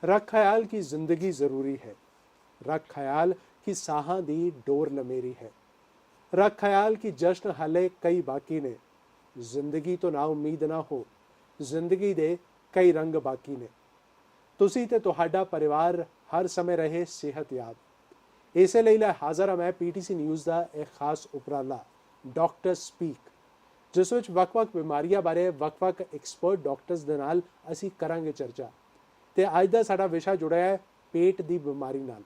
रख ख्याल कि जिंदगी ज़रूरी है, रख ख्याल कि साहां दी डोर लमेरी है, रख ख्याल कि जश्न हाले कई बाकी ने, जिंदगी तो ना उम्मीद ना हो, जिंदगी दे कई रंग बाकी ने। तुसी ते तुहाडा परिवार हर समय रहे सेहतयाब। इसे ਲਈ ਲੈ ਹਾਜ਼ਰ ਹਾਂ ਮੈਂ PTC ਨਿਊਜ਼ ਦਾ ਇੱਕ ਖਾਸ ਉਪਰਾਲਾ ਡਾਕਟਰ ਸਪੀਕ, ਜਿਸ ਵਿੱਚ ਵੱਖ-ਵੱਖ ਬਿਮਾਰੀਆਂ ਬਾਰੇ ਵੱਖ-ਵੱਖ ਐਕਸਪਰਟ ਡਾਕਟਰਸ ਦੇ ਨਾਲ ਅਸੀਂ ਕਰਾਂਗੇ ਚਰਚਾ। ਤੇ ਅੱਜ ਦਾ ਸਾਡਾ ਵਿਸ਼ਾ ਜੁੜਿਆ ਹੈ ਪੇਟ ਦੀ ਬਿਮਾਰੀ ਨਾਲ,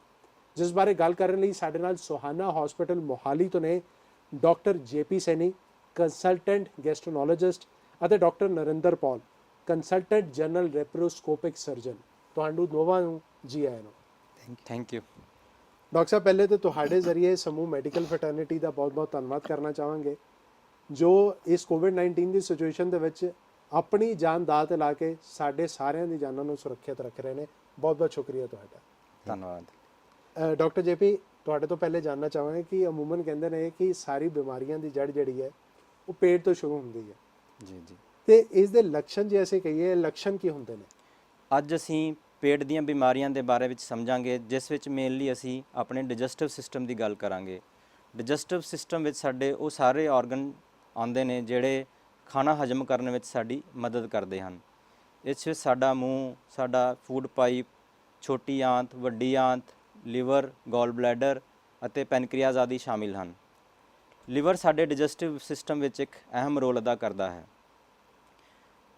ਜਿਸ ਬਾਰੇ ਗੱਲ ਕਰਨ ਲਈ ਸਾਡੇ ਨਾਲ ਸੁਹਾਨਾ ਹਸਪੀਟਲ ਮੋਹਾਲੀ ਤੋਂ ਨੇ ਡਾਕਟਰ JP ਸੈਣੀ, ਕੰਸਲਟੈਂਟ ਗੈਸਟ੍ਰੋਨੋਲੋਜਿਸਟ, ਅਤੇ ਡਾਕਟਰ ਨਰਿੰਦਰ ਪੌਲ, ਕੰਸਲਟੈਂਟ ਜਨਰਲ ਲੈਪਰੋਸਕੋਪਿਕ ਸਰਜਨ। ਤੁਹਾਨੂੰ ਦੋਵਾਂ ਨੂੰ ਜੀ ਆਇਆਂ ਨੂੰ। ਥੈਂਕ ਯੂ ਡਾਕਟਰ ਸਾਹਿਬ, ਪਹਿਲੇ ਤਾਂ ਤੁਹਾਡੇ ਜ਼ਰੀਏ ਸਮੂਹ ਮੈਡੀਕਲ ਫਰਟਰਨਿਟੀ ਦਾ ਬਹੁਤ-ਬਹੁਤ ਧੰਨਵਾਦ ਕਰਨਾ ਚਾਹਾਂਗੇ, ਜੋ ਇਸ ਕੋਵਿਡ-19 ਦੀ ਸਿਚੁਏਸ਼ਨ ਦੇ ਵਿੱਚ ਆਪਣੀ ਜਾਨ ਦਾਅ 'ਤੇ ਲਾ ਕੇ ਸਾਡੇ ਸਾਰਿਆਂ ਦੀ ਜਾਨਾਂ ਨੂੰ ਸੁਰੱਖਿਅਤ ਰੱਖ ਰਹੇ ਨੇ। ਬਹੁਤ-ਬਹੁਤ ਸ਼ੁਕਰੀਆ ਤੁਹਾਡਾ। ਧੰਨਵਾਦ। ਡਾਕਟਰ JP, ਤੁਹਾਡੇ ਤੋਂ ਪਹਿਲੇ ਜਾਨਣਾ ਚਾਹਾਂਗੇ ਕਿ ਅਮੂਮਨ ਕਹਿੰਦੇ ਨੇ ਕਿ ਸਾਰੀ ਬਿਮਾਰੀਆਂ ਦੀ ਜੜ ਜਿਹੜੀ ਹੈ ਉਹ ਪੇਟ ਤੋਂ ਸ਼ੁਰੂ ਹੁੰਦੀ ਹੈ। ਜੀ ਜੀ। ਤੇ ਇਸ ਦੇ ਲੱਛਣ ਜੇ ਅਸੀਂ ਕਹੀਏ, ਲੱਛਣ ਕੀ ਹੁੰਦੇ ਨੇ? ਅੱਜ ਅਸੀਂ ਪੇਟ ਦੀਆਂ ਬਿਮਾਰੀਆਂ ਦੇ ਬਾਰੇ ਵਿੱਚ ਸਮਝਾਂਗੇ, ਜਿਸ ਵਿੱਚ ਮੇਨਲੀ ਅਸੀਂ ਆਪਣੇ ਡਾਈਜੈਸਟਿਵ ਸਿਸਟਮ ਦੀ ਗੱਲ ਕਰਾਂਗੇ। ਡਾਈਜੈਸਟਿਵ ਸਿਸਟਮ ਵਿੱਚ ਸਾਡੇ ਉਹ ਸਾਰੇ ਆਰਗਨ ਆਉਂਦੇ ਨੇ ਜਿਹੜੇ ਖਾਣਾ ਹਜਮ ਕਰਨ ਵਿੱਚ ਸਾਡੀ ਮਦਦ ਕਰਦੇ ਹਨ। ਇਸ ਵਿੱਚ ਸਾਡਾ ਮੂੰਹ, ਸਾਡਾ ਫੂਡ ਪਾਈਪ, ਛੋਟੀ ਆਂਤ, ਵੱਡੀ ਆਂਤ, ਲਿਵਰ, ਗੋਲ ਬਲੈਡਰ ਅਤੇ ਪੈਨਕ੍ਰੀਆਜ਼ ਆਦਿ ਸ਼ਾਮਿਲ ਹਨ। ਲਿਵਰ ਸਾਡੇ ਡਾਈਜੈਸਟਿਵ ਸਿਸਟਮ ਵਿੱਚ ਇੱਕ ਅਹਿਮ ਰੋਲ ਅਦਾ ਕਰਦਾ ਹੈ।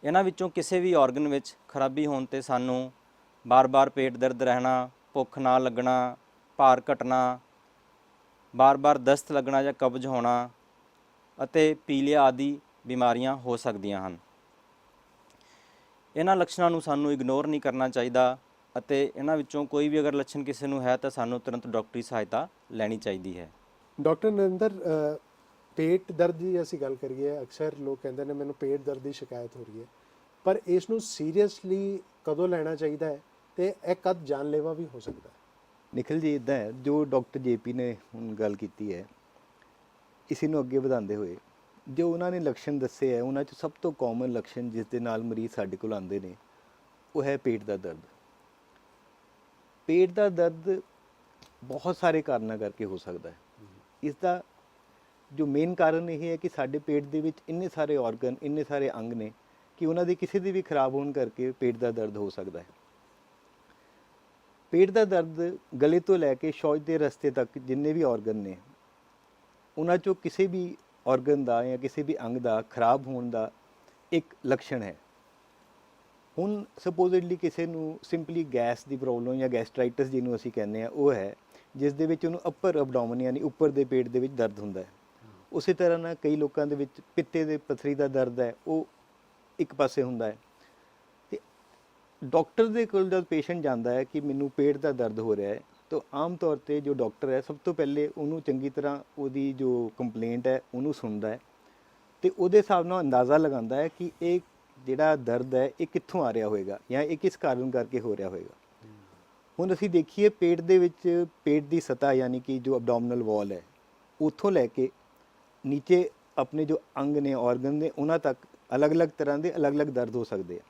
ਇਹਨਾਂ ਵਿੱਚੋਂ ਕਿਸੇ ਵੀ ਆਰਗਨ ਵਿੱਚ ਖਰਾਬੀ ਹੋਣ 'ਤੇ ਸਾਨੂੰ ਬਾਰ-ਬਾਰ ਪੇਟ ਦਰਦ ਰਹਿਣਾ, ਭੁੱਖ ਨਾ ਲੱਗਣਾ, ਭਾਰ ਘਟਣਾ, ਬਾਰ-ਬਾਰ ਦਸਤ ਲੱਗਣਾ ਜਾਂ ਕਬਜ਼ ਹੋਣਾ ਅਤੇ ਪੀਲੀਆ ਆਦਿ ਬਿਮਾਰੀਆਂ ਹੋ ਸਕਦੀਆਂ ਹਨ। ਇਹਨਾਂ ਲੱਛਣਾਂ ਨੂੰ ਸਾਨੂੰ ਇਗਨੋਰ ਨਹੀਂ ਕਰਨਾ ਚਾਹੀਦਾ ਅਤੇ ਇਹਨਾਂ ਵਿੱਚੋਂ ਕੋਈ ਵੀ ਅਗਰ ਲੱਛਣ ਕਿਸੇ ਨੂੰ ਹੈ ਤਾਂ ਸਾਨੂੰ ਤੁਰੰਤ ਡਾਕਟਰੀ ਸਹਾਇਤਾ ਲੈਣੀ ਚਾਹੀਦੀ ਹੈ। ਡਾਕਟਰ ਨਰਿੰਦਰ, ਪੇਟ ਦਰਦ ਦੀ ਅਸੀਂ ਗੱਲ ਕਰੀਏ, ਅਕਸਰ ਲੋਕ ਕਹਿੰਦੇ ਨੇ ਮੈਨੂੰ ਪੇਟ ਦਰਦ ਦੀ ਸ਼ਿਕਾਇਤ ਹੋ ਰਹੀ ਹੈ, ਪਰ ਇਸ ਨੂੰ ਸੀਰੀਅਸਲੀ ਕਦੋਂ ਲੈਣਾ ਚਾਹੀਦਾ ਹੈ ਤੇ ਇਹ ਕਦ ਜਾਨਲੇਵਾ ਵੀ ਹੋ ਸਕਦਾ ਹੈ? ਨਿਖਿਲ ਜੀ, ਇੱਦਾਂ ਹੈ, ਜੋ ਡਾਕਟਰ JP ਨੇ ਹੁਣ ਗੱਲ ਕੀਤੀ ਹੈ, ਇਸੇ ਨੂੰ ਅੱਗੇ ਵਧਾਉਂਦੇ ਹੋਏ ਜੋ ਉਹਨਾਂ ਨੇ ਲੱਛਣ ਦੱਸੇ ਹੈ, ਉਹਨਾਂ 'ਚ ਸਭ ਤੋਂ ਕਾਮਨ ਲੱਛਣ ਜਿਸ ਦੇ ਨਾਲ ਮਰੀਜ਼ ਸਾਡੇ ਕੋਲ ਆਉਂਦੇ ਨੇ ਉਹ ਹੈ ਪੇਟ ਦਾ ਦਰਦ। ਪੇਟ ਦਾ ਦਰਦ ਬਹੁਤ ਸਾਰੇ ਕਾਰਨਾਂ ਕਰਕੇ ਹੋ ਸਕਦਾ ਹੈ। ਇਸ ਦਾ ਜੋ ਮੇਨ ਕਾਰਨ ਇਹ ਹੈ ਕਿ ਸਾਡੇ ਪੇਟ ਦੇ ਵਿੱਚ ਇੰਨੇ ਸਾਰੇ ਆਰਗਨ, ਇੰਨੇ ਸਾਰੇ ਅੰਗ ਨੇ ਕਿ ਉਹਨਾਂ ਦੇ ਕਿਸੇ ਦੇ ਵੀ ਖਰਾਬ ਹੋਣ ਕਰਕੇ ਪੇਟ ਦਾ ਦਰਦ ਹੋ ਸਕਦਾ ਹੈ। ਪੇਟ ਦਾ ਦਰਦ ਗਲੇ ਤੋਂ ਲੈ ਕੇ ਸ਼ੌਚ ਦੇ ਰਸਤੇ ਤੱਕ ਜਿੰਨੇ ਵੀ ਆਰਗਨ ਨੇ, ਉਹਨਾਂ 'ਚੋਂ ਕਿਸੇ ਵੀ ਆਰਗਨ ਦਾ ਜਾਂ ਕਿਸੇ ਵੀ ਅੰਗ ਦਾ ਖਰਾਬ ਹੋਣ ਦਾ ਇੱਕ ਲੱਛਣ ਹੈ। ਹੁਣ ਸਪੋਜ਼ਿਡਲੀ ਕਿਸੇ ਨੂੰ ਸਿੰਪਲੀ ਗੈਸ ਦੀ ਪ੍ਰੋਬਲਮ ਜਾਂ ਗੈਸਟਰਾਈਟਸ ਜਿਹਨੂੰ ਅਸੀਂ ਕਹਿੰਦੇ ਹਾਂ ਉਹ ਹੈ, ਜਿਸ ਦੇ ਵਿੱਚ ਉਹਨੂੰ ਅੱਪਰ ਅਬਡੋਮਨ ਯਾਨੀ ਉੱਪਰ ਦੇ ਪੇਟ ਦੇ ਵਿੱਚ ਦਰਦ ਹੁੰਦਾ ਹੈ। ਉਸੇ ਤਰ੍ਹਾਂ ਨਾਲ ਕਈ ਲੋਕਾਂ ਦੇ ਵਿੱਚ ਪਿੱਤੇ ਦੇ ਪੱਥਰੀ ਦਾ ਦਰਦ ਹੈ, ਉਹ ਇੱਕ ਪਾਸੇ ਹੁੰਦਾ ਹੈ। ਤੇ ਡਾਕਟਰ ਦੇ ਕੋਲ ਜਦ ਪੇਸ਼ੈਂਟ ਜਾਂਦਾ ਹੈ ਕਿ ਮੈਨੂੰ ਪੇਟ ਦਾ ਦਰਦ ਹੋ ਰਿਹਾ ਹੈ, ਤਾਂ ਆਮ ਤੌਰ 'ਤੇ ਜੋ ਡਾਕਟਰ ਹੈ ਸਭ ਤੋਂ ਪਹਿਲੇ ਉਹਨੂੰ ਚੰਗੀ ਤਰ੍ਹਾਂ ਉਹਦੀ ਜੋ ਕੰਪਲੇਂਟ ਹੈ ਉਹਨੂੰ ਸੁਣਦਾ ਹੈ ਅਤੇ ਉਹਦੇ ਹਿਸਾਬ ਨਾਲ ਅੰਦਾਜ਼ਾ ਲਗਾਉਂਦਾ ਹੈ ਕਿ ਇਹ ਜਿਹੜਾ ਦਰਦ ਹੈ ਇਹ ਕਿੱਥੋਂ ਆ ਰਿਹਾ ਹੋਏਗਾ ਜਾਂ ਇਹ ਕਿਸ ਕਾਰਨ ਕਰਕੇ ਹੋ ਰਿਹਾ ਹੋਏਗਾ। ਹੁਣ ਅਸੀਂ ਦੇਖੀਏ ਪੇਟ ਦੇ ਵਿੱਚ ਪੇਟ ਦੀ ਸਤ੍ਹਾ ਯਾਨੀ ਕਿ ਜੋ ਅਬਡੋਮਨਲ ਵਾਲ ਹੈ ਉੱਥੋਂ ਲੈ ਕੇ ਨੀਚੇ ਆਪਣੇ ਜੋ ਅੰਗ ਨੇ, ਆਰਗਨ ਨੇ, ਉਹਨਾਂ ਤੱਕ ਅਲੱਗ-ਅਲੱਗ ਤਰ੍ਹਾਂ ਦੇ ਅਲੱਗ-ਅਲੱਗ ਦਰਦ ਹੋ ਸਕਦੇ ਆ।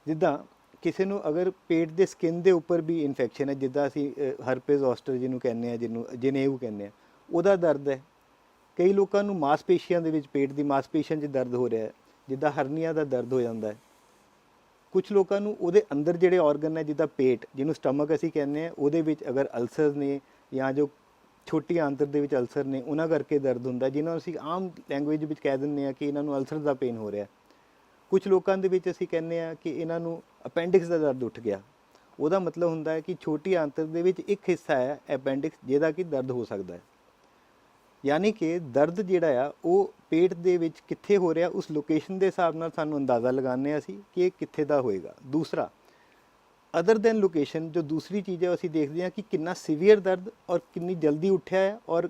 ਜਿੱਦਾਂ ਕਿਸੇ ਨੂੰ ਅਗਰ ਪੇਟ ਦੇ ਸਕਿਨ ਦੇ ਉੱਪਰ ਵੀ ਇਨਫੈਕਸ਼ਨ ਹੈ, ਜਿੱਦਾਂ ਅਸੀਂ ਹਰਪੇਸ ਜ਼ੋਸਟਰ ਜਿਹਨੂੰ ਕਹਿੰਦੇ ਹਾਂ, ਜਿਹਨੂੰ ਜਨੇਊ ਕਹਿੰਦੇ ਹਾਂ, ਉਹਦਾ ਦਰਦ ਹੈ। ਕਈ ਲੋਕਾਂ ਨੂੰ ਮਾਸਪੇਸ਼ੀਆਂ ਦੇ ਵਿੱਚ, ਪੇਟ ਦੀ ਮਾਸਪੇਸ਼ੀਆਂ 'ਚ ਦਰਦ ਹੋ ਰਿਹਾ ਹੈ, ਜਿੱਦਾਂ ਹਰਨੀਆਂ ਦਾ ਦਰਦ ਹੋ ਜਾਂਦਾ ਹੈ। ਕੁਛ ਲੋਕਾਂ ਨੂੰ ਉਹਦੇ ਅੰਦਰ ਜਿਹੜੇ ਆਰਗਨ ਹੈ, ਜਿੱਦਾਂ ਪੇਟ ਜਿਹਨੂੰ ਸਟਮਕ ਅਸੀਂ ਕਹਿੰਦੇ ਹਾਂ, ਉਹਦੇ ਵਿੱਚ ਅਗਰ ਅਲਸਰ ਨੇ ਜਾਂ ਜੋ ਛੋਟੀ ਆਂਤਰ ਦੇ ਵਿੱਚ ਅਲਸਰ ਨੇ ਉਹਨਾਂ ਕਰਕੇ ਦਰਦ ਹੁੰਦਾ, ਜਿਹਨਾਂ ਨੂੰ ਅਸੀਂ ਆਮ ਲੈਂਗੁਏਜ ਵਿੱਚ ਕਹਿ ਦਿੰਦੇ ਹਾਂ ਕਿ ਇਹਨਾਂ ਨੂੰ ਅਲਸਰ ਦਾ ਪੇਨ ਹੋ ਰਿਹਾ। ਕੁਛ ਲੋਕਾਂ ਦੇ ਵਿੱਚ ਅਸੀਂ ਕਹਿੰਦੇ ਹਾਂ ਕਿ ਇਹਨਾਂ ਨੂੰ ਅਪੈਂਡਿਕਸ ਦਾ ਦਰਦ ਉੱਠ ਗਿਆ। ਉਹਦਾ ਮਤਲਬ ਹੁੰਦਾ ਹੈ ਕਿ ਛੋਟੀ ਆਂਤਰ ਦੇ ਵਿੱਚ ਇੱਕ ਹਿੱਸਾ ਹੈ ਅਪੈਂਡਿਕਸ, ਜਿਹਦਾ ਕਿ ਦਰਦ ਹੋ ਸਕਦਾ ਹੈ। ਯਾਨੀ ਕਿ ਦਰਦ ਜਿਹੜਾ ਆ ਉਹ ਪੇਟ ਦੇ ਵਿੱਚ ਕਿੱਥੇ ਹੋ ਰਿਹਾ, ਉਸ ਲੋਕੇਸ਼ਨ ਦੇ ਹਿਸਾਬ ਨਾਲ ਸਾਨੂੰ ਅੰਦਾਜ਼ਾ ਲਗਾਉਂਦੇ ਹਾਂ ਅਸੀਂ ਕਿ ਇਹ ਕਿੱਥੇ ਦਾ ਹੋਏਗਾ। ਦੂਸਰਾ, ਅਦਰ ਦੈਨ ਲੋਕੇਸ਼ਨ, ਜੋ ਦੂਸਰੀ ਚੀਜ਼ ਹੈ ਅਸੀਂ ਦੇਖਦੇ ਹਾਂ ਕਿ ਕਿੰਨਾ ਸੀਵੀਅਰ ਦਰਦ ਔਰ ਕਿੰਨੀ ਜਲਦੀ ਉੱਠਿਆ ਹੈ ਔਰ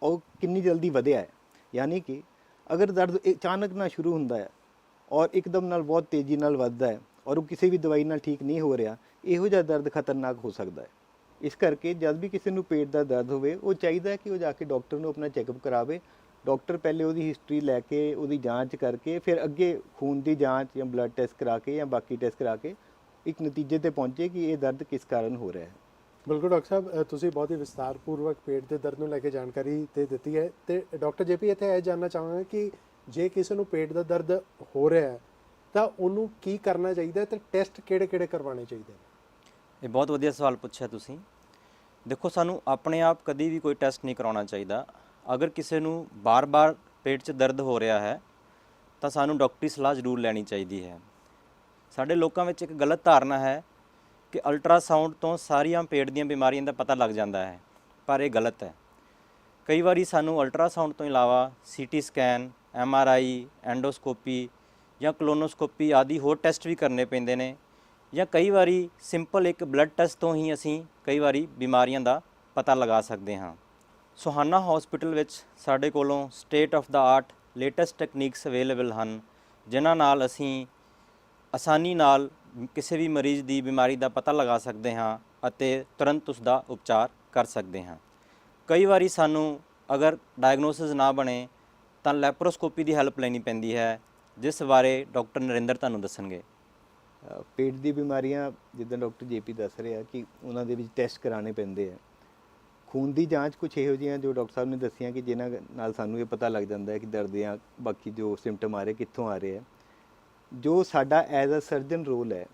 ਉਹ ਕਿੰਨੀ ਜਲਦੀ ਵਧਿਆ ਹੈ। ਯਾਨੀ ਕਿ ਅਗਰ ਦਰਦ ਅਚਾਨਕ ਨਾਲ ਸ਼ੁਰੂ ਹੁੰਦਾ ਹੈ ਔਰ ਇੱਕਦਮ ਨਾਲ ਬਹੁਤ ਤੇਜ਼ੀ ਨਾਲ ਵੱਧਦਾ ਹੈ ਔਰ ਉਹ ਕਿਸੇ ਵੀ ਦਵਾਈ ਨਾਲ ਠੀਕ ਨਹੀਂ ਹੋ ਰਿਹਾ, ਇਹੋ ਜਿਹਾ ਦਰਦ ਖਤਰਨਾਕ ਹੋ ਸਕਦਾ ਹੈ। ਇਸ ਕਰਕੇ ਜਦ ਵੀ ਕਿਸੇ ਨੂੰ ਪੇਟ ਦਾ ਦਰਦ ਹੋਵੇ, ਉਹ ਚਾਹੀਦਾ ਹੈ ਕਿ ਉਹ ਜਾ ਕੇ ਡਾਕਟਰ ਨੂੰ ਆਪਣਾ ਚੈੱਕਅਪ ਕਰਾਵੇ। ਡਾਕਟਰ ਪਹਿਲੇ ਉਹਦੀ ਹਿਸਟਰੀ ਲੈ ਕੇ, ਉਹਦੀ ਜਾਂਚ ਕਰਕੇ, ਫਿਰ ਅੱਗੇ ਖੂਨ ਦੀ ਜਾਂਚ ਜਾਂ ਬਲੱਡ ਟੈਸਟ ਕਰਾ ਕੇ ਜਾਂ ਬਾਕੀ ਟੈਸਟ ਕਰਾ ਕੇ ਇੱਕ ਨਤੀਜੇ ਤੇ ਪਹੁੰਚੇ ਕਿ ਇਹ ਦਰਦ ਕਿਸ ਕਾਰਨ ਹੋ ਰਿਹਾ ਹੈ। ਬਿਲਕੁਲ ਡਾਕਟਰ ਸਾਹਿਬ, ਤੁਸੀਂ ਬਹੁਤ ਹੀ ਵਿਸਤਾਰਪੂਰਵਕ ਪੇਟ ਦੇ ਦਰਦ ਨੂੰ ਲੈ ਕੇ ਜਾਣਕਾਰੀ ਤੇ ਦਿੱਤੀ ਹੈ। ਤੇ ਡਾਕਟਰ ਜੇਪੀ, ਇੱਥੇ ਇਹ ਜਾਣਨਾ ਚਾਹਾਂਗਾ ਕਿ ਜੇ ਕਿਸੇ ਨੂੰ ਪੇਟ ਦਾ ਦਰਦ ਹੋ ਰਿਹਾ ਹੈ ਤਾਂ ਉਹਨੂੰ ਕੀ ਕਰਨਾ ਚਾਹੀਦਾ ਹੈ ਤੇ ਟੈਸਟ ਕਿਹੜੇ-ਕਿਹੜੇ ਕਰਵਾਉਣੇ ਚਾਹੀਦੇ ਨੇ? ਇਹ ਬਹੁਤ ਵਧੀਆ ਸਵਾਲ ਪੁੱਛਿਆ ਤੁਸੀਂ। ਦੇਖੋ, ਸਾਨੂੰ ਆਪਣੇ ਆਪ ਕਦੀ ਵੀ ਕੋਈ ਟੈਸਟ ਨਹੀਂ ਕਰਾਉਣਾ ਚਾਹੀਦਾ। ਅਗਰ ਕਿਸੇ ਨੂੰ ਬਾਰ-ਬਾਰ ਪੇਟ 'ਚ ਦਰਦ ਹੋ ਰਿਹਾ ਹੈ ਤਾਂ ਸਾਨੂੰ ਡਾਕਟਰੀ ਸਲਾਹ ਜ਼ਰੂਰ ਲੈਣੀ ਚਾਹੀਦੀ ਹੈ। ਸਾਡੇ ਲੋਕਾਂ ਵਿੱਚ ਇੱਕ ਗਲਤ ਧਾਰਨਾ ਹੈ ਕਿ ਅਲਟਰਾਸਾਊਂਡ ਤੋਂ ਸਾਰੀਆਂ ਪੇਟ ਦੀਆਂ ਬਿਮਾਰੀਆਂ ਦਾ ਪਤਾ ਲੱਗ ਜਾਂਦਾ ਹੈ, ਪਰ ਇਹ ਗਲਤ ਹੈ। ਕਈ ਵਾਰੀ ਸਾਨੂੰ ਅਲਟਰਾਸਾਊਂਡ ਤੋਂ ਇਲਾਵਾ ਸੀਟੀ ਸਕੈਨ, MRI, ਐਂਡੋਸਕੋਪੀ ਜਾਂ ਕਲੋਨੋਸਕੋਪੀ ਆਦਿ ਹੋਰ ਟੈਸਟ ਵੀ ਕਰਨੇ ਪੈਂਦੇ ਨੇ, ਜਾਂ ਕਈ ਵਾਰੀ ਸਿੰਪਲ ਇੱਕ ਬਲੱਡ ਟੈਸਟ ਤੋਂ ਹੀ ਅਸੀਂ ਕਈ ਵਾਰੀ ਬਿਮਾਰੀਆਂ ਦਾ ਪਤਾ ਲਗਾ ਸਕਦੇ ਹਾਂ। ਸੁਹਾਨਾ ਹਸਪੀਟਲ ਵਿੱਚ ਸਾਡੇ ਕੋਲੋਂ state of the art latest techniques available ਹਨ, ਜਿਨ੍ਹਾਂ ਨਾਲ ਅਸੀਂ ਆਸਾਨੀ ਨਾਲ ਕਿਸੇ ਵੀ ਮਰੀਜ਼ ਦੀ ਬਿਮਾਰੀ ਦਾ ਪਤਾ ਲਗਾ ਸਕਦੇ ਹਾਂ ਅਤੇ ਤੁਰੰਤ ਉਸ ਦਾ ਉਪਚਾਰ ਕਰ ਸਕਦੇ ਹਾਂ। ਕਈ ਵਾਰੀ ਸਾਨੂੰ ਅਗਰ ਡਾਇਗਨੋਸਿਸ ਨਾ ਬਣੇ ਤਾਂ ਲੈਪਰੋਸਕੋਪੀ ਦੀ ਹੈਲਪ ਲੈਣੀ ਪੈਂਦੀ ਹੈ, ਜਿਸ ਬਾਰੇ ਡਾਕਟਰ ਨਰਿੰਦਰ ਤੁਹਾਨੂੰ ਦੱਸਣਗੇ। ਪੇਟ ਦੀ ਬਿਮਾਰੀਆਂ ਜਿੱਦਾਂ ਡਾਕਟਰ ਜੇਪੀ ਦੱਸ ਰਿਹਾ ਕਿ ਉਹਨਾਂ ਦੇ ਵਿੱਚ ਟੈਸਟ ਕਰਾਉਣੇ ਪੈਂਦੇ ਆ। ਖੂਨ ਦੀ ਜਾਂਚ ਕੁਝ ਇਹੋ ਜਿਹੀਆਂ ਜੋ ਡਾਕਟਰ ਸਾਹਿਬ ਨੇ ਦੱਸੀਆਂ ਕਿ ਜਿਨ੍ਹਾਂ ਨਾਲ ਸਾਨੂੰ ਇਹ ਪਤਾ ਲੱਗ ਜਾਂਦਾ ਹੈ ਕਿ ਦਰਦ ਜਾਂ ਬਾਕੀ ਜੋ ਸਿੰਪਟਮ ਆ ਰਹੇ ਕਿੱਥੋਂ ਆ ਰਹੇ ਆ। ਜੋ ਸਾਡਾ ਐਜ਼ ਅ ਸਰਜਨ ਰੋਲ ਹੈ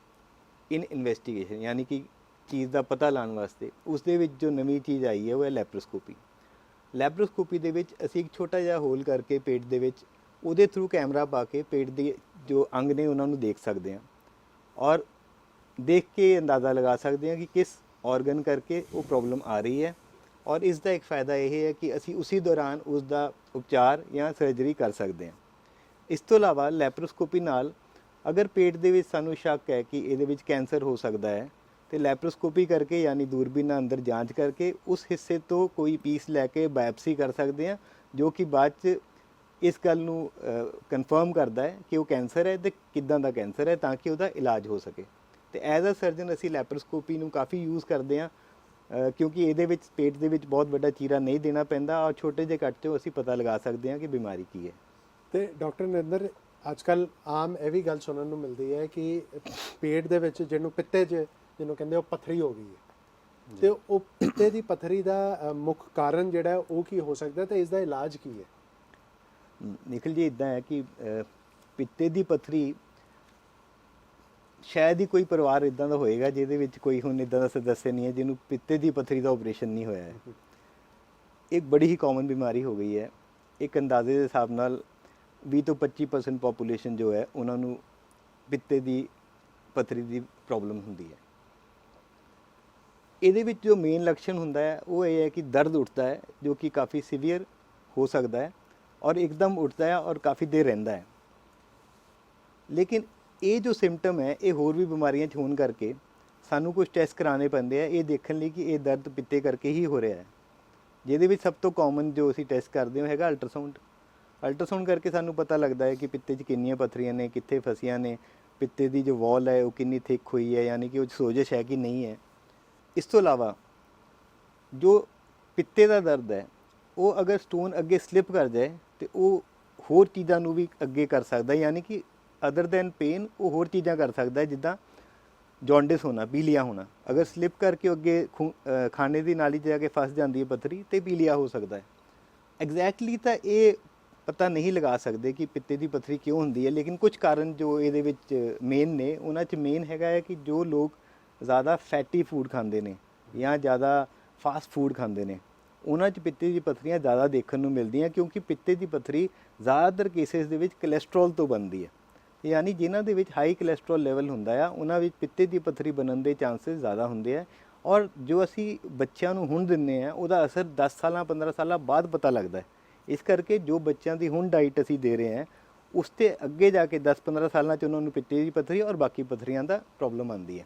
ਇਨ ਇਨਵੈਸਟੀਗੇਸ਼ਨ, ਯਾਨੀ ਕਿ ਚੀਜ਼ ਦਾ ਪਤਾ ਲਾਉਣ ਵਾਸਤੇ, ਉਸ ਦੇ ਵਿੱਚ ਜੋ ਨਵੀਂ ਚੀਜ਼ ਆਈ ਹੈ ਉਹ ਹੈ ਲੈਪਰੋਸਕੋਪੀ। ਲੈਪਰੋਸਕੋਪੀ ਦੇ ਵਿੱਚ ਅਸੀਂ ਇੱਕ ਛੋਟਾ ਜਿਹਾ ਹੋਲ ਕਰਕੇ ਪੇਟ ਦੇ ਵਿੱਚ ਉਹਦੇ ਥਰੂ ਕੈਮਰਾ ਪਾ ਕੇ ਪੇਟ ਦੇ ਜੋ ਅੰਗ ਨੇ ਉਹਨਾਂ ਨੂੰ ਦੇਖ ਸਕਦੇ ਹਾਂ ਔਰ ਦੇਖ ਕੇ ਅੰਦਾਜ਼ਾ ਲਗਾ ਸਕਦੇ ਹਾਂ ਕਿ ਕਿਸ ਆਰਗਨ ਕਰਕੇ ਉਹ ਪ੍ਰੋਬਲਮ ਆ ਰਹੀ ਹੈ। ਔਰ ਇਸ ਦਾ ਇੱਕ फ़ायदा ਇਹ ਹੈ ਕਿ ਅਸੀਂ ਉਸੇ ਦੌਰਾਨ ਉਸ ਦਾ ਉਪਚਾਰ ਜਾਂ ਸਰਜਰੀ ਕਰ ਸਕਦੇ ਹਾਂ। ਇਸ ਤੋਂ ਇਲਾਵਾ ਲੈਪਰੋਸਕੋਪੀ ਨਾਲ ਅਗਰ ਪੇਟ ਦੇ ਵਿੱਚ ਸਾਨੂੰ ਸ਼ੱਕ ਹੈ ਕਿ ਇਹਦੇ ਵਿੱਚ ਕੈਂਸਰ ਹੋ ਸਕਦਾ ਹੈ ਤੇ ਲੈਪਰੋਸਕੋਪੀ ਕਰਕੇ ਯਾਨੀ ਦੂਰਬੀਨ ਨਾਲ ਅੰਦਰ ਜਾਂਚ ਕਰਕੇ ਉਸ ਹਿੱਸੇ ਤੋਂ ਕੋਈ ਪੀਸ ਲੈ ਕੇ ਬਾਇਓਪਸੀ ਕਰ ਸਕਦੇ ਹਾਂ, ਜੋ ਕਿ ਬਾਅਦ 'ਚ ਇਸ ਗੱਲ ਨੂੰ ਕਨਫਰਮ ਕਰਦਾ ਹੈ ਕਿ ਉਹ ਕੈਂਸਰ ਹੈ ਤੇ ਕਿੱਦਾਂ ਦਾ ਕੈਂਸਰ ਹੈ, ਤਾਂ ਕਿ ਉਹਦਾ ਇਲਾਜ ਹੋ ਸਕੇ। ਤੇ ਐਜ਼ ਅ ਸਰਜਨ ਅਸੀਂ ਲੈਪਰੋਸਕੋਪੀ ਨੂੰ ਕਾਫੀ ਯੂਜ਼ ਕਰਦੇ ਹਾਂ, ਕਿਉਂਕਿ ਇਹਦੇ ਵਿੱਚ ਪੇਟ ਦੇ ਵਿੱਚ ਬਹੁਤ ਵੱਡਾ ਚੀਰਾ ਨਹੀਂ ਦੇਣਾ ਪੈਂਦਾ ਔਰ ਛੋਟੇ ਜਿਹੇ ਕੱਟ 'ਚੋਂ ਅਸੀਂ ਪਤਾ ਲਗਾ ਸਕਦੇ ਹਾਂ ਕਿ ਬਿਮਾਰੀ ਕੀ ਹੈ। ਤੇ ਡਾਕਟਰ ਨਰਿੰਦਰ, ਅੱਜ ਕੱਲ੍ਹ ਆਮ ਇਹ ਵੀ ਗੱਲ ਸੁਣਨ ਨੂੰ ਮਿਲਦੀ ਹੈ ਕਿ ਪੇਟ ਦੇ ਵਿੱਚ ਜਿਹਨੂੰ ਪਿੱਤੇ 'ਚ ਜਿਹਨੂੰ ਕਹਿੰਦੇ ਉਹ ਪੱਥਰੀ ਹੋ ਗਈ ਹੈ, ਤੇ ਉਹ ਪਿੱਤੇ ਦੀ ਪੱਥਰੀ ਦਾ ਮੁੱਖ ਕਾਰਨ ਜਿਹੜਾ ਉਹ ਕੀ ਹੋ ਸਕਦਾ ਤੇ ਇਸ ਦਾ ਇਲਾਜ ਕੀ ਹੈ? ਨਿਖਿਲ ਜੀ, ਇੱਦਾਂ ਹੈ ਕਿ ਪਿੱਤੇ ਦੀ ਪੱਥਰੀ ਸ਼ਾਇਦ ਹੀ ਕੋਈ ਪਰਿਵਾਰ ਇੱਦਾਂ ਦਾ ਹੋਏਗਾ ਜਿਹਦੇ ਵਿੱਚ ਕੋਈ ਹੁਣ ਇੱਦਾਂ ਦਾ ਸਦੱਸਿਆ ਨਹੀਂ ਹੈ ਜਿਹਨੂੰ ਪਿੱਤੇ ਦੀ ਪੱਥਰੀ ਦਾ ਆਪਰੇਸ਼ਨ ਨਹੀਂ ਹੋਇਆ ਹੈ। ਇੱਕ ਬੜੀ ਹੀ ਕਾਮਨ ਬਿਮਾਰੀ ਹੋ ਗਈ ਹੈ। ਇੱਕ ਅੰਦਾਜ਼ੇ ਦੇ ਹਿਸਾਬ ਨਾਲ 20 ਤੋਂ 25% ਪੋਪੂਲੇਸ਼ਨ ਜੋ ਹੈ ਉਹਨਾਂ ਨੂੰ ਪਿੱਤੇ ਦੀ ਪੱਥਰੀ ਦੀ ਪ੍ਰੋਬਲਮ ਹੁੰਦੀ ਹੈ। ਇਹਦੇ ਵਿੱਚ ਜੋ ਮੇਨ ਲੱਛਣ ਹੁੰਦਾ ਹੈ ਉਹ ਇਹ ਹੈ ਕਿ ਦਰਦ ਉੱਠਦਾ ਹੈ, ਜੋ ਕਿ ਕਾਫੀ ਸੀਵੀਅਰ ਹੋ ਸਕਦਾ ਹੈ ਔਰ ਇੱਕਦਮ ਉੱਠਦਾ ਹੈ ਔਰ ਕਾਫੀ ਦੇਰ ਰਹਿੰਦਾ ਹੈ। ਲੇਕਿਨ ਇਹ ਜੋ ਸਿੰਪਟਮ ਹੈ ਇਹ ਹੋਰ ਵੀ ਬਿਮਾਰੀਆਂ 'ਚ ਹੋਣ ਕਰਕੇ ਸਾਨੂੰ ਕੁਝ ਟੈਸਟ ਕਰਾਉਣੇ ਪੈਂਦੇ ਆ ਇਹ ਦੇਖਣ ਲਈ ਕਿ ਇਹ ਦਰਦ ਪਿੱਤੇ ਕਰਕੇ ਹੀ ਹੋ ਰਿਹਾ ਹੈ, ਜਿਹਦੇ ਵਿੱਚ ਸਭ ਤੋਂ ਕਾਮਨ ਜੋ ਅਸੀਂ ਟੈਸਟ ਕਰਦੇ ਹਾਂ ਹੈਗਾ ਅਲਟਰਾਸਾਊਂਡ। ਅਲਟਰਾਸਾਊਂਡ ਕਰਕੇ ਸਾਨੂੰ ਪਤਾ ਲੱਗਦਾ ਹੈ ਕਿ ਪਿੱਤੇ 'ਚ ਕਿੰਨੀਆਂ ਪੱਥਰੀਆਂ ਨੇ, ਕਿੱਥੇ ਫਸੀਆਂ ਨੇ, ਪਿੱਤੇ ਦੀ ਜੋ ਵਾਲ ਹੈ ਉਹ ਕਿੰਨੀ ਥਿਕ ਹੋਈ ਹੈ, ਯਾਨੀ ਕਿ ਉਹ ਸੋਜਸ਼ ਹੈ ਕਿ ਨਹੀਂ ਹੈ। ਇਸ ਤੋਂ ਇਲਾਵਾ ਜੋ ਪਿੱਤੇ ਦਾ ਦਰਦ ਹੈ ਉਹ ਅਗਰ ਸਟੋਨ ਅੱਗੇ ਸਲਿਪ ਕਰ ਜਾਏ ਤੇ ਉਹ ਹੋਰ ਚੀਜ਼ਾਂ ਨੂੰ ਵੀ ਅੱਗੇ ਕਰ ਸਕਦਾ, ਯਾਨੀ ਕਿ ਅਦਰ ਦੈਨ ਪੇਨ ਉਹ ਹੋਰ ਚੀਜ਼ਾਂ ਕਰ ਸਕਦਾ, ਜਿੱਦਾਂ ਜੌਂਡਿਸ ਹੋਣਾ, ਪੀਲੀਆ ਹੋਣਾ। ਅਗਰ ਸਲਿਪ ਕਰਕੇ ਉਹ ਅੱਗੇ ਖਾਣੇ ਦੀ ਨਾਲੀ 'ਚ ਜਾ ਕੇ ਫਸ ਜਾਂਦੀ ਹੈ ਪੱਥਰੀ ਤੇ ਪੀਲੀਆ ਹੋ ਸਕਦਾ ਹੈ। ਐਗਜ਼ੈਕਟਲੀ ਤਾਂ ਇਹ ਪਤਾ ਨਹੀਂ ਲਗਾ ਸਕਦੇ ਕਿ ਪਿੱਤੇ ਦੀ ਪੱਥਰੀ ਕਿਉਂ ਹੁੰਦੀ ਹੈ, ਲੇਕਿਨ ਕੁਝ ਕਾਰਨ ਜੋ ਇਹਦੇ ਵਿੱਚ ਮੇਨ ਨੇ ਉਹਨਾਂ 'ਚ ਮੇਨ ਹੈਗਾ ਹੈ ਕਿ ਜੋ ਲੋਕ ਜ਼ਿਆਦਾ ਫੈਟੀ ਫੂਡ ਖਾਂਦੇ ਨੇ ਜਾਂ ਜ਼ਿਆਦਾ ਫਾਸਟ ਫੂਡ ਖਾਂਦੇ ਨੇ ਉਹਨਾਂ 'ਚ ਪਿੱਤੇ ਦੀ ਪੱਥਰੀਆਂ ਜ਼ਿਆਦਾ ਦੇਖਣ ਨੂੰ ਮਿਲਦੀਆਂ, ਕਿਉਂਕਿ ਪਿੱਤੇ ਦੀ ਪੱਥਰੀ ਜ਼ਿਆਦਾਤਰ ਕੇਸਿਸ ਦੇ ਵਿੱਚ ਕੋਲੇਸਟ੍ਰੋਲ ਤੋਂ ਬਣਦੀ ਹੈ। ਯਾਨੀ ਜਿਨ੍ਹਾਂ ਦੇ ਵਿੱਚ ਹਾਈ ਕੋਲੇਸਟ੍ਰੋਲ ਲੈਵਲ ਹੁੰਦਾ ਆ ਉਹਨਾਂ ਵਿੱਚ ਪਿੱਤੇ ਦੀ ਪੱਥਰੀ ਬਣਨ ਦੇ ਚਾਂਸਸ ਜ਼ਿਆਦਾ ਹੁੰਦੇ ਆ। ਔਰ ਜੋ ਅਸੀਂ ਬੱਚਿਆਂ ਨੂੰ ਹੁਣ ਦਿੰਦੇ ਆ ਉਹਦਾ ਅਸਰ 10 ਸਾਲਾਂ 15 ਸਾਲਾਂ ਬਾਅਦ ਪਤਾ ਲੱਗਦਾ ਹੈ। ਇਸ ਕਰਕੇ ਜੋ ਬੱਚਿਆਂ ਦੀ ਹੁਣ ਡਾਈਟ ਅਸੀਂ ਦੇ ਰਹੇ ਹਾਂ ਉਸ 'ਤੇ ਅੱਗੇ ਜਾ ਕੇ 10-15 ਸਾਲਾਂ 'ਚ ਉਹਨਾਂ ਨੂੰ ਪਿੱਤੇ ਦੀ ਪੱਥਰੀ ਔਰ ਬਾਕੀ ਪੱਥਰੀਆਂ ਦਾ ਪ੍ਰੋਬਲਮ ਆਉਂਦੀ ਹੈ।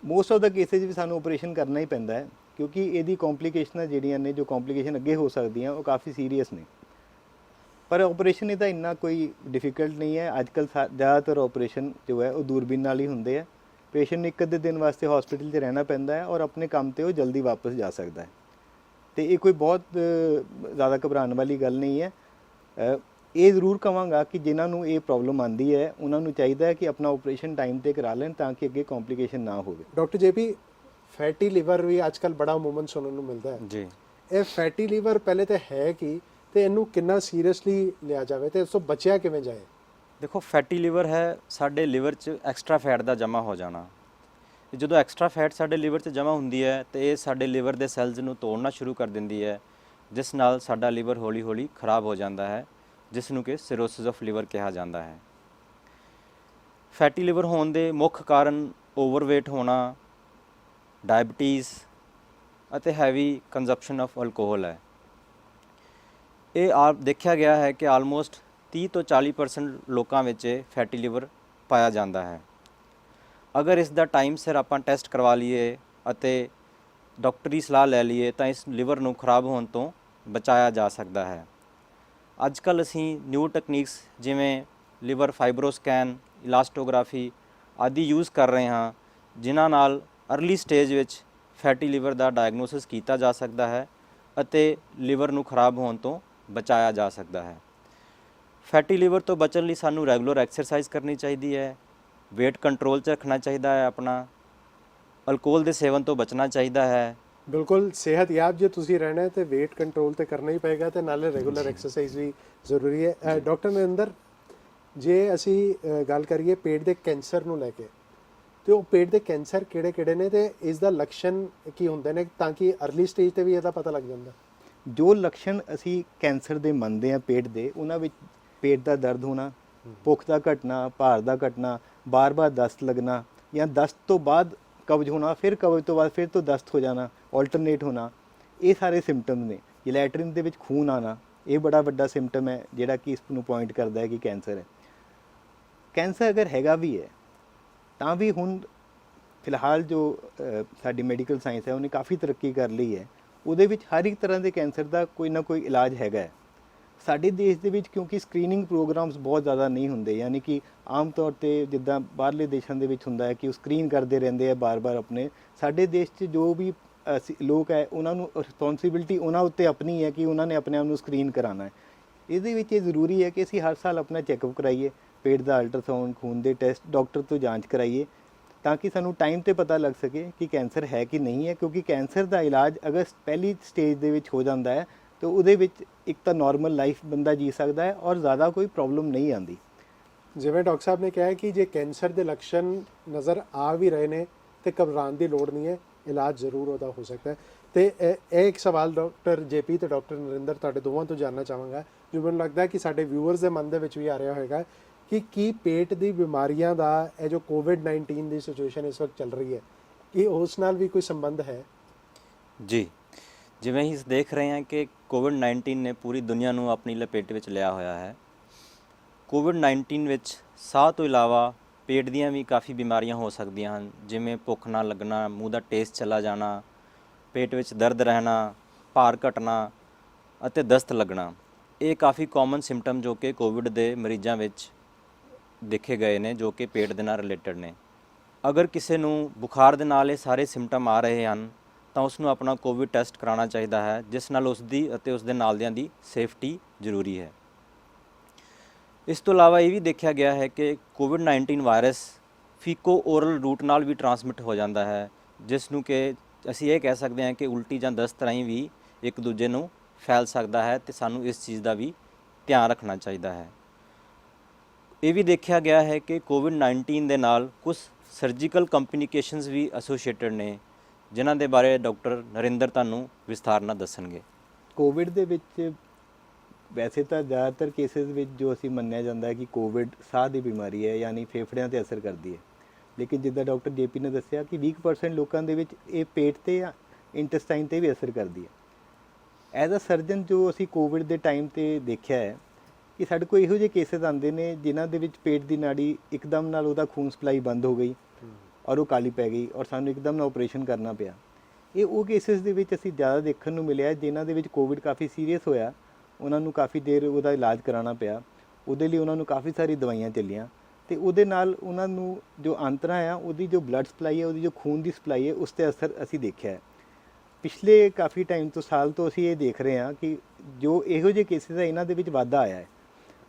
ਮੋਸਟ ਆਫ ਦਾ ਕੇਸਿਸ ਵੀ ਸਾਨੂੰ ਆਪਰੇਸ਼ਨ ਕਰਨਾ ਹੀ ਪੈਂਦਾ ਹੈ, ਕਿਉਂਕਿ ਇਹਦੀ ਕੰਪਲਿਕੇਸ਼ਨਾਂ ਜਿਹੜੀਆਂ ਨੇ, ਜੋ ਕੰਪਲਿਕੇਸ਼ਨ ਅੱਗੇ ਹੋ ਸਕਦੀਆਂ ਉਹ ਕਾਫੀ ਸੀਰੀਅਸ ਨੇ। ਪਰ ਆਪਰੇਸ਼ਨ ਇਹਦਾ ਇੰਨਾ ਕੋਈ ਡਿਫਿਕਲਟ ਨਹੀਂ ਹੈ। ਅੱਜ ਕੱਲ੍ਹ ਜ਼ਿਆਦਾਤਰ ਆਪਰੇਸ਼ਨ ਜੋ ਹੈ ਉਹ ਦੂਰਬੀਨ ਨਾਲ ਹੀ ਹੁੰਦੇ ਆ। ਪੇਸ਼ੈਂਟ ਨੂੰ ਇੱਕ ਅੱਧੇ ਦਿਨ ਵਾਸਤੇ ਹਸਪੀਟਲ 'ਚ ਰਹਿਣਾ ਪੈਂਦਾ ਹੈ ਔਰ ਆਪਣੇ ਕੰਮ 'ਤੇ ਉਹ ਜਲਦੀ ਵਾਪਸ ਜਾ ਸਕਦਾ ਹੈ। ਅਤੇ ਇਹ ਕੋਈ ਬਹੁਤ ਜ਼ਿਆਦਾ ਘਬਰਾਉਣ ਵਾਲੀ ਗੱਲ ਨਹੀਂ ਹੈ। ਇਹ ਜ਼ਰੂਰ ਕਹਾਂਗਾ ਕਿ ਜਿਨ੍ਹਾਂ ਨੂੰ ਇਹ ਪ੍ਰੋਬਲਮ ਆਂਦੀ ਹੈ ਉਹਨਾਂ ਨੂੰ ਚਾਹੀਦਾ ਹੈ ਕਿ ਆਪਣਾ ਆਪਰੇਸ਼ਨ ਟਾਈਮ ਤੇ ਕਰਾ ਲੈਣ ਤਾਂ ਕਿ ਅੱਗੇ ਕੰਪਲਿਕੇਸ਼ਨ ਨਾ ਹੋਵੇ। ਡਾਕਟਰ ਜੇਪੀ, ਫੈਟੀ ਲੀਵਰ ਵੀ ਅੱਜ ਕੱਲ੍ਹ ਬੜਾ ਅਮੂਮਨ ਸੁਣਨ ਨੂੰ ਮਿਲਦਾ ਹੈ ਜੀ। ਇਹ ਫੈਟੀ ਲੀਵਰ ਪਹਿਲੇ ਤਾਂ ਹੈ ਕੀ, ਤੇ ਇਹਨੂੰ ਕਿੰਨਾ ਸੀਰੀਅਸਲੀ ਲਿਆ ਜਾਵੇ ਤੇ ਇਸ ਤੋਂ ਬਚਿਆ ਕਿਵੇਂ ਜਾਏ? ਦੇਖੋ, ਫੈਟੀ ਲੀਵਰ ਹੈ ਸਾਡੇ ਲਿਵਰ 'ਚ ਐਕਸਟਰਾ ਫੈਟ ਦਾ ਜਮ੍ਹਾਂ ਹੋ ਜਾਣਾ। ਜਦੋਂ ਐਕਸਟਰਾ ਫੈਟ ਸਾਡੇ ਲਿਵਰ 'ਚ ਜਮ੍ਹਾਂ ਹੁੰਦੀ ਹੈ ਤੇ ਇਹ ਸਾਡੇ ਲਿਵਰ ਦੇ ਸੈਲਜ਼ ਨੂੰ ਤੋੜਨਾ ਸ਼ੁਰੂ ਕਰ ਦਿੰਦੀ ਹੈ, ਜਿਸ ਨਾਲ ਸਾਡਾ ਲਿਵਰ ਹੌਲੀ ਹੌਲੀ ਖਰਾਬ ਹੋ ਜਾਂਦਾ ਹੈ, ਜਿਸ ਨੂੰ ਕਿ ਸਿਰੋਸਿਸ ਆਫ ਲਿਵਰ ਕਿਹਾ ਜਾਂਦਾ ਹੈ। ਫੈਟੀ ਲਿਵਰ ਹੋਣ ਦੇ ਮੁੱਖ ਕਾਰਨ ਓਵਰਵੇਟ ਹੋਣਾ, ਡਾਇਬਟੀਜ਼ ਅਤੇ ਹੈਵੀ ਕੰਜ਼ੰਪਸ਼ਨ ਆਫ ਅਲਕੋਹਲ ਹੈ। ਇਹ ਦੇਖਿਆ ਗਿਆ ਹੈ ਕਿ ਆਲਮੋਸਟ 30 ਤੋਂ 40% ਲੋਕਾਂ ਵਿੱਚ ਫੈਟੀ ਲਿਵਰ ਪਾਇਆ ਜਾਂਦਾ ਹੈ। ਅਗਰ ਇਸ ਦਾ ਟਾਈਮ ਸਿਰ ਆਪਾਂ ਟੈਸਟ ਕਰਵਾ ਲਈਏ ਅਤੇ ਡਾਕਟਰੀ ਸਲਾਹ ਲੈ ਲਈਏ ਤਾਂ ਇਸ ਲਿਵਰ ਨੂੰ ਖਰਾਬ ਹੋਣ ਤੋਂ ਬਚਾਇਆ ਜਾ ਸਕਦਾ ਹੈ। ਅੱਜ ਕੱਲ੍ਹ ਅਸੀਂ ਨਿਊ ਟੈਕਨੀਕਸ ਜਿਵੇਂ ਲਿਵਰ ਫਾਈਬਰੋਸਕੈਨ, ਇਲਾਸਟੋਗ੍ਰਾਫੀ ਆਦਿ ਯੂਜ਼ ਕਰ ਰਹੇ ਹਾਂ, ਜਿਨ੍ਹਾਂ ਨਾਲ ਅਰਲੀ ਸਟੇਜ ਵਿੱਚ ਫੈਟੀ ਲਿਵਰ ਦਾ ਡਾਇਗਨੋਸਿਸ ਕੀਤਾ ਜਾ ਸਕਦਾ ਹੈ ਅਤੇ ਲਿਵਰ ਨੂੰ ਖਰਾਬ ਹੋਣ ਤੋਂ ਬਚਾਇਆ ਜਾ ਸਕਦਾ ਹੈ। ਫੈਟੀ ਲਿਵਰ ਤੋਂ ਬਚਣ ਲਈ ਸਾਨੂੰ ਰੈਗੂਲਰ ਐਕਸਰਸਾਈਜ਼ ਕਰਨੀ ਚਾਹੀਦੀ ਹੈ, ਵੇਟ ਕੰਟਰੋਲ 'ਚ ਰੱਖਣਾ ਚਾਹੀਦਾ ਹੈ ਆਪਣਾ, ਅਲਕੋਹਲ ਦੇ ਸੇਵਨ ਤੋਂ ਬਚਣਾ ਚਾਹੀਦਾ ਹੈ। ਬਿਲਕੁਲ, ਸਿਹਤਯਾਬ ਜੇ ਤੁਸੀਂ ਰਹਿਣਾ ਹੈ ਤੇ ਵੇਟ ਕੰਟਰੋਲ ਤੇ ਕਰਨਾ ਹੀ ਪਏਗਾ ਤੇ ਨਾਲੇ ਰੈਗੂਲਰ ਐਕਸਰਸਾਈਜ਼ ਵੀ ਜ਼ਰੂਰੀ ਹੈ। ਡਾਕਟਰ ਨਰਿੰਦਰ, ਜੇ ਅਸੀਂ ਗੱਲ ਕਰੀਏ ਪੇਟ ਦੇ ਕੈਂਸਰ ਨੂੰ ਲੈ ਕੇ, ਤੇ ਉਹ ਪੇਟ ਦੇ ਕੈਂਸਰ ਕਿਹੜੇ ਨੇ ਤੇ ਇਸ ਦਾ ਲੱਛਣ ਕੀ ਹੁੰਦੇ ਨੇ ਤਾਂ ਕਿ ਅਰਲੀ ਸਟੇਜ ਤੇ ਵੀ ਇਹਦਾ ਪਤਾ ਲੱਗ ਜਾਂਦਾ? ਜੋ ਲੱਛਣ ਅਸੀਂ ਕੈਂਸਰ ਦੇ ਮੰਨਦੇ ਹਾਂ ਪੇਟ ਦੇ, ਉਹਨਾਂ ਵਿੱਚ ਪੇਟ ਦਾ ਦਰਦ ਹੋਣਾ, ਭੁੱਖ ਦਾ ਘਟਣਾ, ਭਾਰ ਦਾ ਘਟਣਾ, ਬਾਰ-ਬਾਰ ਦਸਤ ਲੱਗਣਾ ਜਾਂ ਦਸਤ ਤੋਂ ਬਾਅਦ ਕਬਜ਼ ਹੋਣਾ, ਫਿਰ ਕਬਜ਼ ਤੋਂ ਬਾਅਦ ਫਿਰ ਤੋਂ ਦਸਤ ਹੋ ਜਾਣਾ, ਆਲਟਰਨੇਟ ਹੋਣਾ, ਇਹ ਸਾਰੇ ਸਿੰਪਟਮ ਨੇ। ਲੈਟਰਿਨ ਦੇ ਵਿੱਚ ਖੂਨ ਆਣਾ, ਇਹ ਬੜਾ ਵੱਡਾ ਸਿੰਪਟਮ ਹੈ ਜਿਹੜਾ ਕਿ ਇਸ ਨੂੰ ਪੁਆਇੰਟ ਕਰਦਾ ਹੈ ਕਿ ਕੈਂਸਰ ਹੈ। ਕੈਂਸਰ ਅਗਰ ਹੈਗਾ ਵੀ ਹੈ ਤਾਂ ਵੀ ਹੁਣ ਫਿਲਹਾਲ ਜੋ ਸਾਡੀ ਮੈਡੀਕਲ ਸਾਇੰਸ ਹੈ ਉਹਨੇ ਕਾਫੀ ਤਰੱਕੀ ਕਰ ਲਈ ਹੈ, ਉਹਦੇ ਵਿੱਚ ਹਰ ਇੱਕ ਤਰ੍ਹਾਂ ਦੇ ਕੈਂਸਰ ਦਾ ਕੋਈ ਨਾ ਕੋਈ ਇਲਾਜ ਹੈਗਾ ਹੈ। ਸਾਡੇ ਦੇਸ਼ ਦੇ ਵਿੱਚ ਕਿਉਂਕਿ ਸਕਰੀਨਿੰਗ ਪ੍ਰੋਗਰਾਮਸ ਬਹੁਤ ਜ਼ਿਆਦਾ ਨਹੀਂ ਹੁੰਦੇ, ਯਾਨੀ ਕਿ ਆਮ ਤੌਰ 'ਤੇ ਜਿੱਦਾਂ ਬਾਹਰਲੇ ਦੇਸ਼ਾਂ ਦੇ ਵਿੱਚ ਹੁੰਦਾ ਹੈ ਕਿ ਉਹ ਸਕਰੀਨ ਕਰਦੇ ਰਹਿੰਦੇ ਆ ਬਾਰ-ਬਾਰ ਆਪਣੇ, ਸਾਡੇ ਦੇਸ਼ 'ਚ ਜੋ ਵੀ ਲੋਕ ਹੈ ਉਹਨਾਂ ਨੂੰ ਰਿਸਪੌਂਸਿਬਿਲਟੀ ਉਹਨਾਂ ਉੱਤੇ ਆਪਣੀ ਹੈ ਕਿ ਉਹਨਾਂ ਨੇ ਆਪਣੇ ਆਪ ਨੂੰ ਸਕਰੀਨ ਕਰਾਉਣਾ ਹੈ। ਇਹਦੇ ਵਿੱਚ ਇਹ ਜ਼ਰੂਰੀ ਹੈ ਕਿ ਅਸੀਂ ਹਰ ਸਾਲ ਆਪਣਾ ਚੈੱਕਅਪ ਕਰਾਈਏ, ਪੇਟ ਦਾ ਅਲਟਰਾਸਾਊਂਡ, ਖੂਨ ਦੇ ਟੈਸਟ, ਡਾਕਟਰ ਤੋਂ ਜਾਂਚ ਕਰਾਈਏ ਤਾਂ ਕਿ ਸਾਨੂੰ ਟਾਈਮ ਤੇ ਪਤਾ ਲੱਗ ਸਕੇ ਕਿ ਕੈਂਸਰ ਹੈ ਕਿ ਨਹੀਂ ਹੈ। ਕਿਉਂਕਿ ਕੈਂਸਰ ਦਾ ਇਲਾਜ ਅਗਰ ਪਹਿਲੀ ਸਟੇਜ ਦੇ ਵਿੱਚ ਹੋ ਜਾਂਦਾ ਹੈ ਤਾਂ ਉਹਦੇ ਵਿੱਚ ਇੱਕ ਤਾਂ ਨਾਰਮਲ ਲਾਈਫ ਬੰਦਾ ਜੀ ਸਕਦਾ ਹੈ ਔਰ ਜ਼ਿਆਦਾ ਕੋਈ ਪ੍ਰੋਬਲਮ ਨਹੀਂ ਆਉਂਦੀ। ਜਿਵੇਂ ਡਾਕਟਰ ਸਾਹਿਬ ਨੇ ਕਿਹਾ ਹੈ ਕਿ ਜੇ ਕੈਂਸਰ ਦੇ ਲੱਛਣ ਨਜ਼ਰ ਆ ਵੀ ਰਹੇ ਨੇ ਤੇ ਘਬਰਾਉਣ ਦੀ ਲੋੜ ਨਹੀਂ ਹੈ, ਇਲਾਜ ਜ਼ਰੂਰ ਉਹਦਾ ਹੋ ਸਕਦਾ ਹੈ। ਤੇ ਇਹ ਇੱਕ ਸਵਾਲ ਡਾਕਟਰ ਜੇਪੀ ਤੇ ਡਾਕਟਰ ਨਰਿੰਦਰ ਤੁਹਾਡੇ ਦੋਵਾਂ ਤੋਂ ਜਾਣਨਾ ਚਾਹਾਂਗਾ, ਜੋ ਮੈਨੂੰ ਲੱਗਦਾ ਹੈ ਕਿ ਸਾਡੇ ਵਿਊਅਰਸ ਦੇ ਮਨ ਦੇ ਵਿੱਚ ਵੀ ਆ ਰਿਹਾ ਹੋਵੇਗਾ ਕਿ ਕੀ ਪੇਟ ਦੀ ਬਿਮਾਰੀਆਂ ਦਾ ਇਹ ਜੋ ਕੋਵਿਡ-19 ਦੀ ਸਿਚੁਏਸ਼ਨ ਇਸ ਵਕਤ ਚੱਲ ਰਹੀ ਹੈ, ਕੀ ਉਸ ਨਾਲ ਵੀ ਕੋਈ ਸੰਬੰਧ ਹੈ? ਜੀ, ਜਿਵੇਂ ਹੀ ਦੇਖ ਰਹੇ ਹਾਂ ਕਿ ਕੋਵਿਡ-19 ਨੇ ਪੂਰੀ ਦੁਨੀਆ ਨੂੰ ਆਪਣੀ ਲਪੇਟ ਵਿੱਚ ਲਿਆ ਹੋਇਆ ਹੈ। ਕੋਵਿਡ-19 ਵਿੱਚ ਸਾਹ ਤੋਂ ਇਲਾਵਾ ਪੇਟ ਦੀਆਂ ਵੀ ਕਾਫੀ ਬਿਮਾਰੀਆਂ ਹੋ ਸਕਦੀਆਂ ਹਨ, ਜਿਵੇਂ ਭੁੱਖ ਨਾ ਲੱਗਣਾ, ਮੂੰਹ ਦਾ ਟੇਸਟ ਚਲਾ ਜਾਣਾ, ਪੇਟ ਵਿੱਚ ਦਰਦ ਰਹਿਣਾ, ਭਾਰ ਘਟਣਾ ਅਤੇ ਦਸਤ ਲੱਗਣਾ। ਇਹ ਕਾਫੀ ਕਾਮਨ ਸਿੰਪਟਮ ਜੋ ਕਿ ਕੋਵਿਡ ਦੇ ਮਰੀਜ਼ਾਂ ਵਿੱਚ ਦੇਖੇ ਗਏ ਨੇ, ਜੋ ਕਿ ਪੇਟ ਦੇ ਨਾਲ ਰਿਲੇਟਡ ਨੇ। ਅਗਰ ਕਿਸੇ ਨੂੰ ਬੁਖਾਰ ਦੇ ਨਾਲ ਇਹ ਸਾਰੇ ਸਿੰਪਟਮ ਆ ਰਹੇ ਹਨ ਤਾਂ ਉਸ ਨੂੰ ਆਪਣਾ ਕੋਵਿਡ ਟੈਸਟ ਕਰਾਉਣਾ ਚਾਹੀਦਾ ਹੈ, ਜਿਸ ਨਾਲ ਉਸ ਦੀ ਅਤੇ ਉਸ ਦੇ ਨਾਲਦਿਆਂ ਦੀ ਸੇਫਟੀ ਜ਼ਰੂਰੀ ਹੈ। ਇਸ ਤੋਂ ਇਲਾਵਾ ਇਹ ਵੀ ਦੇਖਿਆ ਗਿਆ ਹੈ ਕਿ ਕੋਵਿਡ-19 ਵਾਇਰਸ ਫੀਕੋ ਓਰਲ ਰੂਟ ਨਾਲ ਵੀ ਟਰਾਂਸਮਿਟ ਹੋ ਜਾਂਦਾ ਹੈ, ਜਿਸ ਨੂੰ ਕਿ ਅਸੀਂ ਇਹ ਕਹਿ ਸਕਦੇ ਹਾਂ ਕਿ ਉਲਟੀ ਜਾਂ ਦਸਤ ਰਾਹੀਂ ਵੀ ਇੱਕ ਦੂਜੇ ਨੂੰ ਫੈਲ ਸਕਦਾ ਹੈ ਤੇ ਸਾਨੂੰ ਇਸ ਚੀਜ਼ ਦਾ ਵੀ ਧਿਆਨ ਰੱਖਣਾ ਚਾਹੀਦਾ ਹੈ। ਇਹ ਵੀ ਦੇਖਿਆ ਗਿਆ ਹੈ ਕਿ ਕੋਵਿਡ-19 ਦੇ ਨਾਲ ਕੁਝ ਸਰਜੀਕਲ ਕੰਪਲਿਕੇਸ਼ਨਸ ਵੀ ਐਸੋਸੀਏਟਡ ਨੇ, ਜਿਨ੍ਹਾਂ ਦੇ ਬਾਰੇ ਡਾਕਟਰ ਨਰਿੰਦਰ ਤੁਹਾਨੂੰ ਵਿਸਥਾਰ ਨਾਲ ਦੱਸਣਗੇ। ਕੋਵਿਡ ਦੇ ਵਿੱਚ ਵੈਸੇ ਤਾਂ ਜ਼ਿਆਦਾਤਰ ਕੇਸਿਸ ਵਿੱਚ ਜੋ ਅਸੀਂ ਮੰਨਿਆ ਜਾਂਦਾ ਹੈ ਕਿ ਕੋਵਿਡ ਸਾਹ ਦੀ ਬਿਮਾਰੀ ਹੈ, ਯਾਨੀ ਫੇਫੜਿਆਂ 'ਤੇ ਅਸਰ ਕਰਦੀ ਹੈ। ਲੇਕਿਨ ਜਿੱਦਾਂ ਡਾਕਟਰ ਜੇਪੀ ਨੇ ਦੱਸਿਆ ਕਿ 20% ਲੋਕਾਂ ਦੇ ਵਿੱਚ ਇਹ ਪੇਟ 'ਤੇ ਜਾਂ ਇੰਟੈਸਟਾਈਨ 'ਤੇ ਵੀ ਅਸਰ ਕਰਦੀ ਹੈ। ਐਜ਼ ਅ ਸਰਜਨ ਜੋ ਅਸੀਂ ਕੋਵਿਡ ਦੇ ਟਾਈਮ 'ਤੇ ਦੇਖਿਆ ਹੈ ਕਿ ਸਾਡੇ ਕੋਲ ਇਹੋ ਜਿਹੇ ਕੇਸਿਸ ਆਉਂਦੇ ਨੇ ਜਿਨ੍ਹਾਂ ਦੇ ਵਿੱਚ ਪੇਟ ਦੀ ਨਾੜੀ ਇੱਕਦਮ ਨਾਲ ਉਹਦਾ ਖੂਨ ਸਪਲਾਈ ਬੰਦ ਹੋ ਗਈ ਔਰ ਉਹ ਕਾਲੀ ਪੈ ਗਈ ਔਰ ਸਾਨੂੰ ਇੱਕਦਮ ਨਾਲ ਆਪਰੇਸ਼ਨ ਕਰਨਾ ਪਿਆ। ਇਹ ਉਹ ਕੇਸਿਸ ਦੇ ਵਿੱਚ ਅਸੀਂ ਜ਼ਿਆਦਾ ਦੇਖਣ ਨੂੰ ਮਿਲਿਆ ਜਿਨ੍ਹਾਂ ਦੇ ਵਿੱਚ ਕੋਵਿਡ ਕਾਫੀ ਸੀਰੀਅਸ ਹੋਇਆ, ਉਹਨਾਂ ਨੂੰ ਕਾਫੀ ਦੇਰ ਉਹਦਾ ਇਲਾਜ ਕਰਾਉਣਾ ਪਿਆ, ਉਹਦੇ ਲਈ ਉਹਨਾਂ ਨੂੰ ਕਾਫੀ ਸਾਰੀ ਦਵਾਈਆਂ ਚੱਲੀਆਂ ਅਤੇ ਉਹਦੇ ਨਾਲ ਉਹਨਾਂ ਨੂੰ ਜੋ ਅੰਤਰਾ ਆ ਉਹਦੀ ਜੋ ਬਲੱਡ ਸਪਲਾਈ ਹੈ, ਉਹਦੀ ਜੋ ਖੂਨ ਦੀ ਸਪਲਾਈ ਹੈ, ਉਸ 'ਤੇ ਅਸਰ ਅਸੀਂ ਦੇਖਿਆ ਹੈ। ਪਿਛਲੇ ਕਾਫੀ ਟਾਈਮ ਤੋਂ ਸਾਲ ਤੋਂ ਅਸੀਂ ਇਹ ਦੇਖ ਰਹੇ ਹਾਂ ਕਿ ਜੋ ਇਹੋ ਜਿਹੇ ਕੇਸਿਸ ਹੈ ਇਹਨਾਂ ਦੇ ਵਿੱਚ ਵਾਧਾ ਆਇਆ ਹੈ।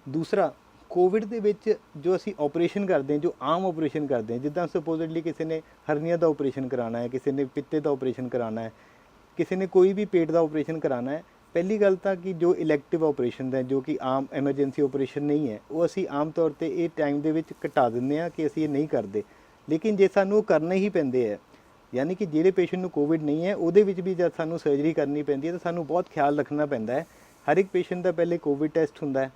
ਦੂਸਰਾ, ਕੋਵਿਡ ਦੇ ਵਿੱਚ ਜੋ ਅਸੀਂ ਆਪਰੇਸ਼ਨ ਕਰਦੇ ਹਾਂ, ਜੋ ਆਮ ਆਪਰੇਸ਼ਨ ਕਰਦੇ ਹਾਂ, ਜਿੱਦਾਂ ਸਪੋਜ਼ਿਟਲੀ ਕਿਸੇ ਨੇ ਹਰਨੀਆ ਦਾ ਆਪਰੇਸ਼ਨ ਕਰਾਉਣਾ ਹੈ, ਕਿਸੇ ਨੇ ਪਿੱਤੇ ਦਾ ਆਪਰੇਸ਼ਨ ਕਰਾਉਣਾ ਹੈ, ਕਿਸੇ ਨੇ ਕੋਈ ਵੀ ਪੇਟ ਦਾ ਆਪਰੇਸ਼ਨ ਕਰਾਉਣਾ ਹੈ, ਪਹਿਲੀ ਗੱਲ ਤਾਂ ਕਿ ਜੋ ਇਲੈਕਟਿਵ ਆਪਰੇਸ਼ਨ ਹੈ, ਜੋ ਕਿ ਆਮ ਐਮਰਜੈਂਸੀ ਆਪਰੇਸ਼ਨ ਨਹੀਂ ਹੈ, ਉਹ ਅਸੀਂ ਆਮ ਤੌਰ ਤੇ ਇਹ ਟਾਈਮ ਦੇ ਵਿੱਚ ਘਟਾ ਦਿੰਦੇ ਹਾਂ ਕਿ ਅਸੀਂ ਇਹ ਨਹੀਂ ਕਰਦੇ। ਲੇਕਿਨ ਜੇ ਸਾਨੂੰ ਉਹ ਕਰਨੇ ਹੀ ਪੈਂਦੇ ਹੈ, ਯਾਨੀ ਕਿ ਜਿਹੜੇ ਪੇਸ਼ੈਂਟ ਨੂੰ ਕੋਵਿਡ ਨਹੀਂ ਹੈ ਉਹਦੇ ਵਿੱਚ ਵੀ ਜਦ ਸਾਨੂੰ ਸਰਜਰੀ ਕਰਨੀ ਪੈਂਦੀ ਹੈ ਤਾਂ ਸਾਨੂੰ ਬਹੁਤ ਖਿਆਲ ਰੱਖਣਾ ਪੈਂਦਾ ਹੈ। ਹਰ ਇੱਕ ਪੇਸ਼ੈਂਟ ਦਾ ਪਹਿਲੇ ਕੋਵਿਡ ਟੈਸਟ ਹੁੰਦਾ ਹੈ।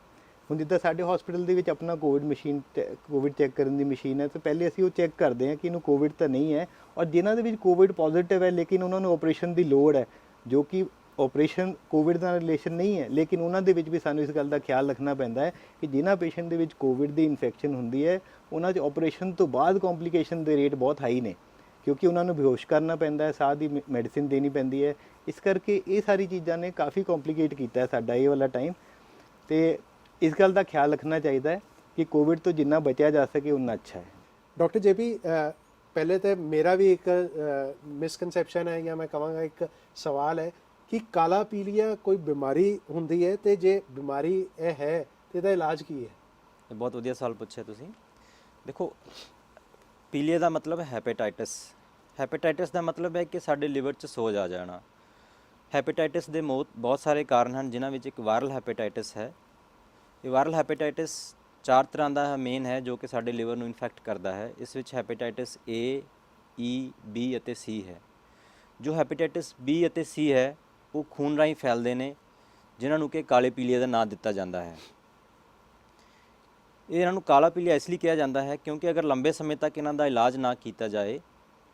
ਹੁਣ ਜਿੱਦਾਂ ਸਾਡੇ ਹਸਪੀਟਲ ਦੇ ਵਿੱਚ ਆਪਣਾ ਕੋਵਿਡ ਚੈੱਕ ਕਰਨ ਦੀ ਮਸ਼ੀਨ ਹੈ, ਤਾਂ ਪਹਿਲੇ ਅਸੀਂ ਉਹ ਚੈੱਕ ਕਰਦੇ ਹਾਂ ਕਿ ਇਹਨੂੰ ਕੋਵਿਡ ਤਾਂ ਨਹੀਂ ਹੈ, ਔਰ ਜਿਨ੍ਹਾਂ ਦੇ ਵਿੱਚ ਕੋਵਿਡ ਪੋਜ਼ਿਟਿਵ ਹੈ ਲੇਕਿਨ ਉਹਨਾਂ ਨੂੰ ਆਪਰੇਸ਼ਨ ਦੀ ਲੋੜ ਹੈ, ਜੋ ਕਿ ਆਪਰੇਸ਼ਨ ਕੋਵਿਡ ਦਾ ਰਿਲੇਸ਼ਨ ਨਹੀਂ ਹੈ, ਲੇਕਿਨ ਉਹਨਾਂ ਦੇ ਵਿੱਚ ਵੀ ਸਾਨੂੰ ਇਸ ਗੱਲ ਦਾ ਖਿਆਲ ਰੱਖਣਾ ਪੈਂਦਾ ਹੈ ਕਿ ਜਿਨ੍ਹਾਂ ਪੇਸ਼ੈਂਟ ਦੇ ਵਿੱਚ ਕੋਵਿਡ ਦੀ ਇਨਫੈਕਸ਼ਨ ਹੁੰਦੀ ਹੈ ਉਹਨਾਂ 'ਚ ਆਪਰੇਸ਼ਨ ਤੋਂ ਬਾਅਦ ਕੰਪਲਿਕੇਸ਼ਨ ਦੇ ਰੇਟ ਬਹੁਤ ਹਾਈ ਨੇ, ਕਿਉਂਕਿ ਉਹਨਾਂ ਨੂੰ ਬੇਹੋਸ਼ ਕਰਨਾ ਪੈਂਦਾ ਹੈ, ਸਾਹ ਦੀ ਮੈਡੀਸਿਨ ਦੇਣੀ ਪੈਂਦੀ ਹੈ। ਇਸ ਕਰਕੇ ਇਹ ਸਾਰੀ ਚੀਜ਼ਾਂ ਨੇ ਕਾਫੀ ਕੰਪਲਿਕੇਟ ਕੀਤਾ ਹੈ ਸਾਡਾ ਇਹ ਵਾਲਾ ਟਾਈਮ, ਤੇ ਇਸ ਗੱਲ ਦਾ ਖਿਆਲ ਰੱਖਣਾ ਚਾਹੀਦਾ ਹੈ ਕਿ ਕੋਵਿਡ ਤੋਂ ਜਿੰਨਾ ਬਚਿਆ ਜਾ ਸਕੇ ਉਨਾ ਅੱਛਾ ਹੈ। ਡਾਕਟਰ JP, ਪਹਿਲੇ ਤਾਂ ਮੇਰਾ ਵੀ ਇੱਕ ਮਿਸਕਨਸੈਪਸ਼ਨ ਹੈ, ਜਾਂ ਮੈਂ ਕਹਾਂਗਾ ਇੱਕ ਸਵਾਲ ਹੈ ਕਿ ਕਾਲਾ ਪੀਲੀਆ ਕੋਈ ਬਿਮਾਰੀ ਹੁੰਦੀ ਹੈ, ਤੇ ਜੇ ਬਿਮਾਰੀ ਇਹ ਹੈ ਤੇ ਇਹਦਾ ਇਲਾਜ ਕੀ ਹੈ? ਇਹ ਬਹੁਤ ਵਧੀਆ ਸਵਾਲ ਪੁੱਛਿਆ ਤੁਸੀਂ। ਦੇਖੋ, ਪੀਲੀਆ ਦਾ ਮਤਲਬ ਹੈਪੇਟਾਈਟਸ। ਹੈਪੇਟਾਈਟਸ ਦਾ ਮਤਲਬ ਹੈ ਕਿ ਸਾਡੇ ਲਿਵਰ 'ਚ ਸੋਜ ਆ ਜਾਣਾ। ਹੈਪੇਟਾਈਟਸ ਦੇ ਬਹੁਤ ਸਾਰੇ ਕਾਰਨ ਹਨ, ਜਿਨ੍ਹਾਂ ਵਿੱਚ ਇੱਕ ਵਾਇਰਲ ਹੈਪੇਟਾਈਟਸ ਹੈ। ਇਹ ਵਾਇਰਲ ਹੈਪੇਟਾਈਟਸ 4 ਤਰ੍ਹਾਂ ਦਾ ਮੇਨ ਹੈ ਜੋ ਕਿ ਸਾਡੇ ਲਿਵਰ ਨੂੰ ਇਨਫੈਕਟ ਕਰਦਾ ਹੈ। ਇਸ ਵਿੱਚ ਹੈਪੇਟਾਈਟਸ A, E, B ਅਤੇ C ਹੈ। ਜੋ ਹੈਪੇਟਾਈਟਸ B ਅਤੇ C ਹੈ ਉਹ ਖੂਨ ਰਾਹੀਂ ਫੈਲਦੇ ਨੇ, ਜਿਨ੍ਹਾਂ ਨੂੰ ਕਿ ਕਾਲੇ ਪੀਲੀਆ ਦਾ ਨਾਂ ਦਿੱਤਾ ਜਾਂਦਾ ਹੈ। ਇਹਨਾਂ ਨੂੰ ਕਾਲਾ ਪੀਲੀਆ ਇਸ ਲਈ ਕਿਹਾ ਜਾਂਦਾ ਹੈ ਕਿਉਂਕਿ ਅਗਰ ਲੰਬੇ ਸਮੇਂ ਤੱਕ ਇਹਨਾਂ ਦਾ ਇਲਾਜ ਨਾ ਕੀਤਾ ਜਾਏ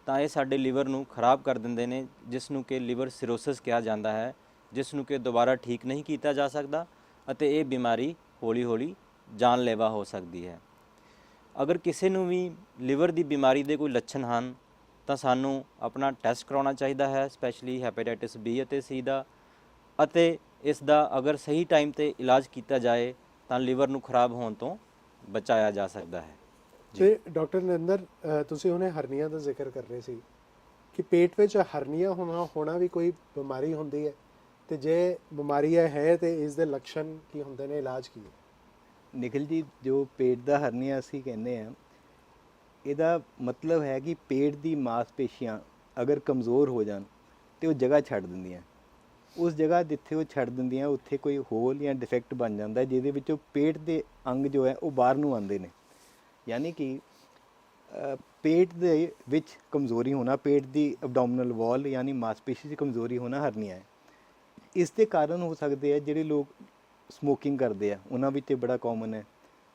ਤਾਂ ਇਹ ਸਾਡੇ ਲਿਵਰ ਨੂੰ ਖਰਾਬ ਕਰ ਦਿੰਦੇ ਨੇ, ਜਿਸ ਨੂੰ ਕਿ ਲਿਵਰ ਸਿਰੋਸਿਸ ਕਿਹਾ ਜਾਂਦਾ ਹੈ, ਜਿਸ ਨੂੰ ਕਿ ਦੁਬਾਰਾ ਠੀਕ ਨਹੀਂ ਕੀਤਾ ਜਾ ਸਕਦਾ ਅਤੇ ਇਹ ਬਿਮਾਰੀ ਹੌਲੀ ਹੌਲੀ ਜਾਨਲੇਵਾ ਹੋ ਸਕਦੀ ਹੈ। ਅਗਰ ਕਿਸੇ ਨੂੰ ਵੀ ਲਿਵਰ ਦੀ ਬਿਮਾਰੀ ਦੇ ਕੋਈ ਲੱਛਣ ਹਨ ਤਾਂ ਸਾਨੂੰ ਆਪਣਾ ਟੈਸਟ ਕਰਾਉਣਾ ਚਾਹੀਦਾ ਹੈ, ਸਪੈਸ਼ਲੀ ਹੈਪੇਟਾਈਟਸ B ਅਤੇ C ਦਾ, ਅਤੇ ਇਸ ਦਾ ਅਗਰ ਸਹੀ ਟਾਈਮ 'ਤੇ ਇਲਾਜ ਕੀਤਾ ਜਾਏ ਤਾਂ ਲਿਵਰ ਨੂੰ ਖਰਾਬ ਹੋਣ ਤੋਂ ਬਚਾਇਆ ਜਾ ਸਕਦਾ ਹੈ। ਤੇ ਡਾਕਟਰ ਨਰਿੰਦਰ, ਤੁਸੀਂ ਹੁਣੇ ਹਰਨੀਆ ਦਾ ਜ਼ਿਕਰ ਕਰ ਰਹੇ ਸੀ ਕਿ ਪੇਟ ਵਿੱਚ ਹਰਨੀਆ ਹੋਣਾ ਵੀ ਕੋਈ ਬਿਮਾਰੀ ਹੁੰਦੀ ਹੈ, ਤੇ ਜੇ ਬਿਮਾਰੀ ਹੈ ਤੇ ਇਸ ਦੇ ਲੱਛਣ ਕੀ ਹੁੰਦੇ ਨੇ, ਇਲਾਜ ਕੀ ਹੈ? ਨਿਖਿਲ ਜੀ, ਜੋ ਪੇਟ ਦਾ ਹਰਨੀਆ ਅਸੀਂ ਕਹਿੰਦੇ ਹਾਂ, ਇਹਦਾ ਮਤਲਬ ਹੈ ਕਿ ਪੇਟ ਦੀ ਮਾਸਪੇਸ਼ੀਆਂ ਅਗਰ ਕਮਜ਼ੋਰ ਹੋ ਜਾਣ ਤੇ ਉਹ ਜਗ੍ਹਾ ਛੱਡ ਦਿੰਦੀਆਂ। ਉਸ ਜਗ੍ਹਾ ਜਿੱਥੇ ਉਹ ਛੱਡ ਦਿੰਦੀਆਂ ਉੱਥੇ ਕੋਈ ਹੋਲ ਜਾਂ ਡਿਫੈਕਟ ਬਣ ਜਾਂਦਾ, ਜਿਹਦੇ ਵਿੱਚੋਂ ਪੇਟ ਦੇ ਅੰਗ ਜੋ ਹੈ ਉਹ ਬਾਹਰ ਨੂੰ ਆਉਂਦੇ ਨੇ। ਯਾਨੀ ਕਿ ਪੇਟ ਦੇ ਵਿੱਚ ਕਮਜ਼ੋਰੀ ਹੋਣਾ, ਪੇਟ ਦੀ ਐਬਡੋਮੀਨਲ ਵਾਲ ਯਾਨੀ ਮਾਸਪੇਸ਼ੀ 'ਚ ਕਮਜ਼ੋਰੀ ਹੋਣਾ ਹਰਨੀਆ ਹੈ। ਇਸ ਦੇ ਕਾਰਨ ਹੋ ਸਕਦੇ ਆ ਜਿਹੜੇ ਲੋਕ ਸਮੋਕਿੰਗ ਕਰਦੇ ਆ ਉਹਨਾਂ ਵਿੱਚ ਇਹ ਬੜਾ ਕਾਮਨ ਹੈ,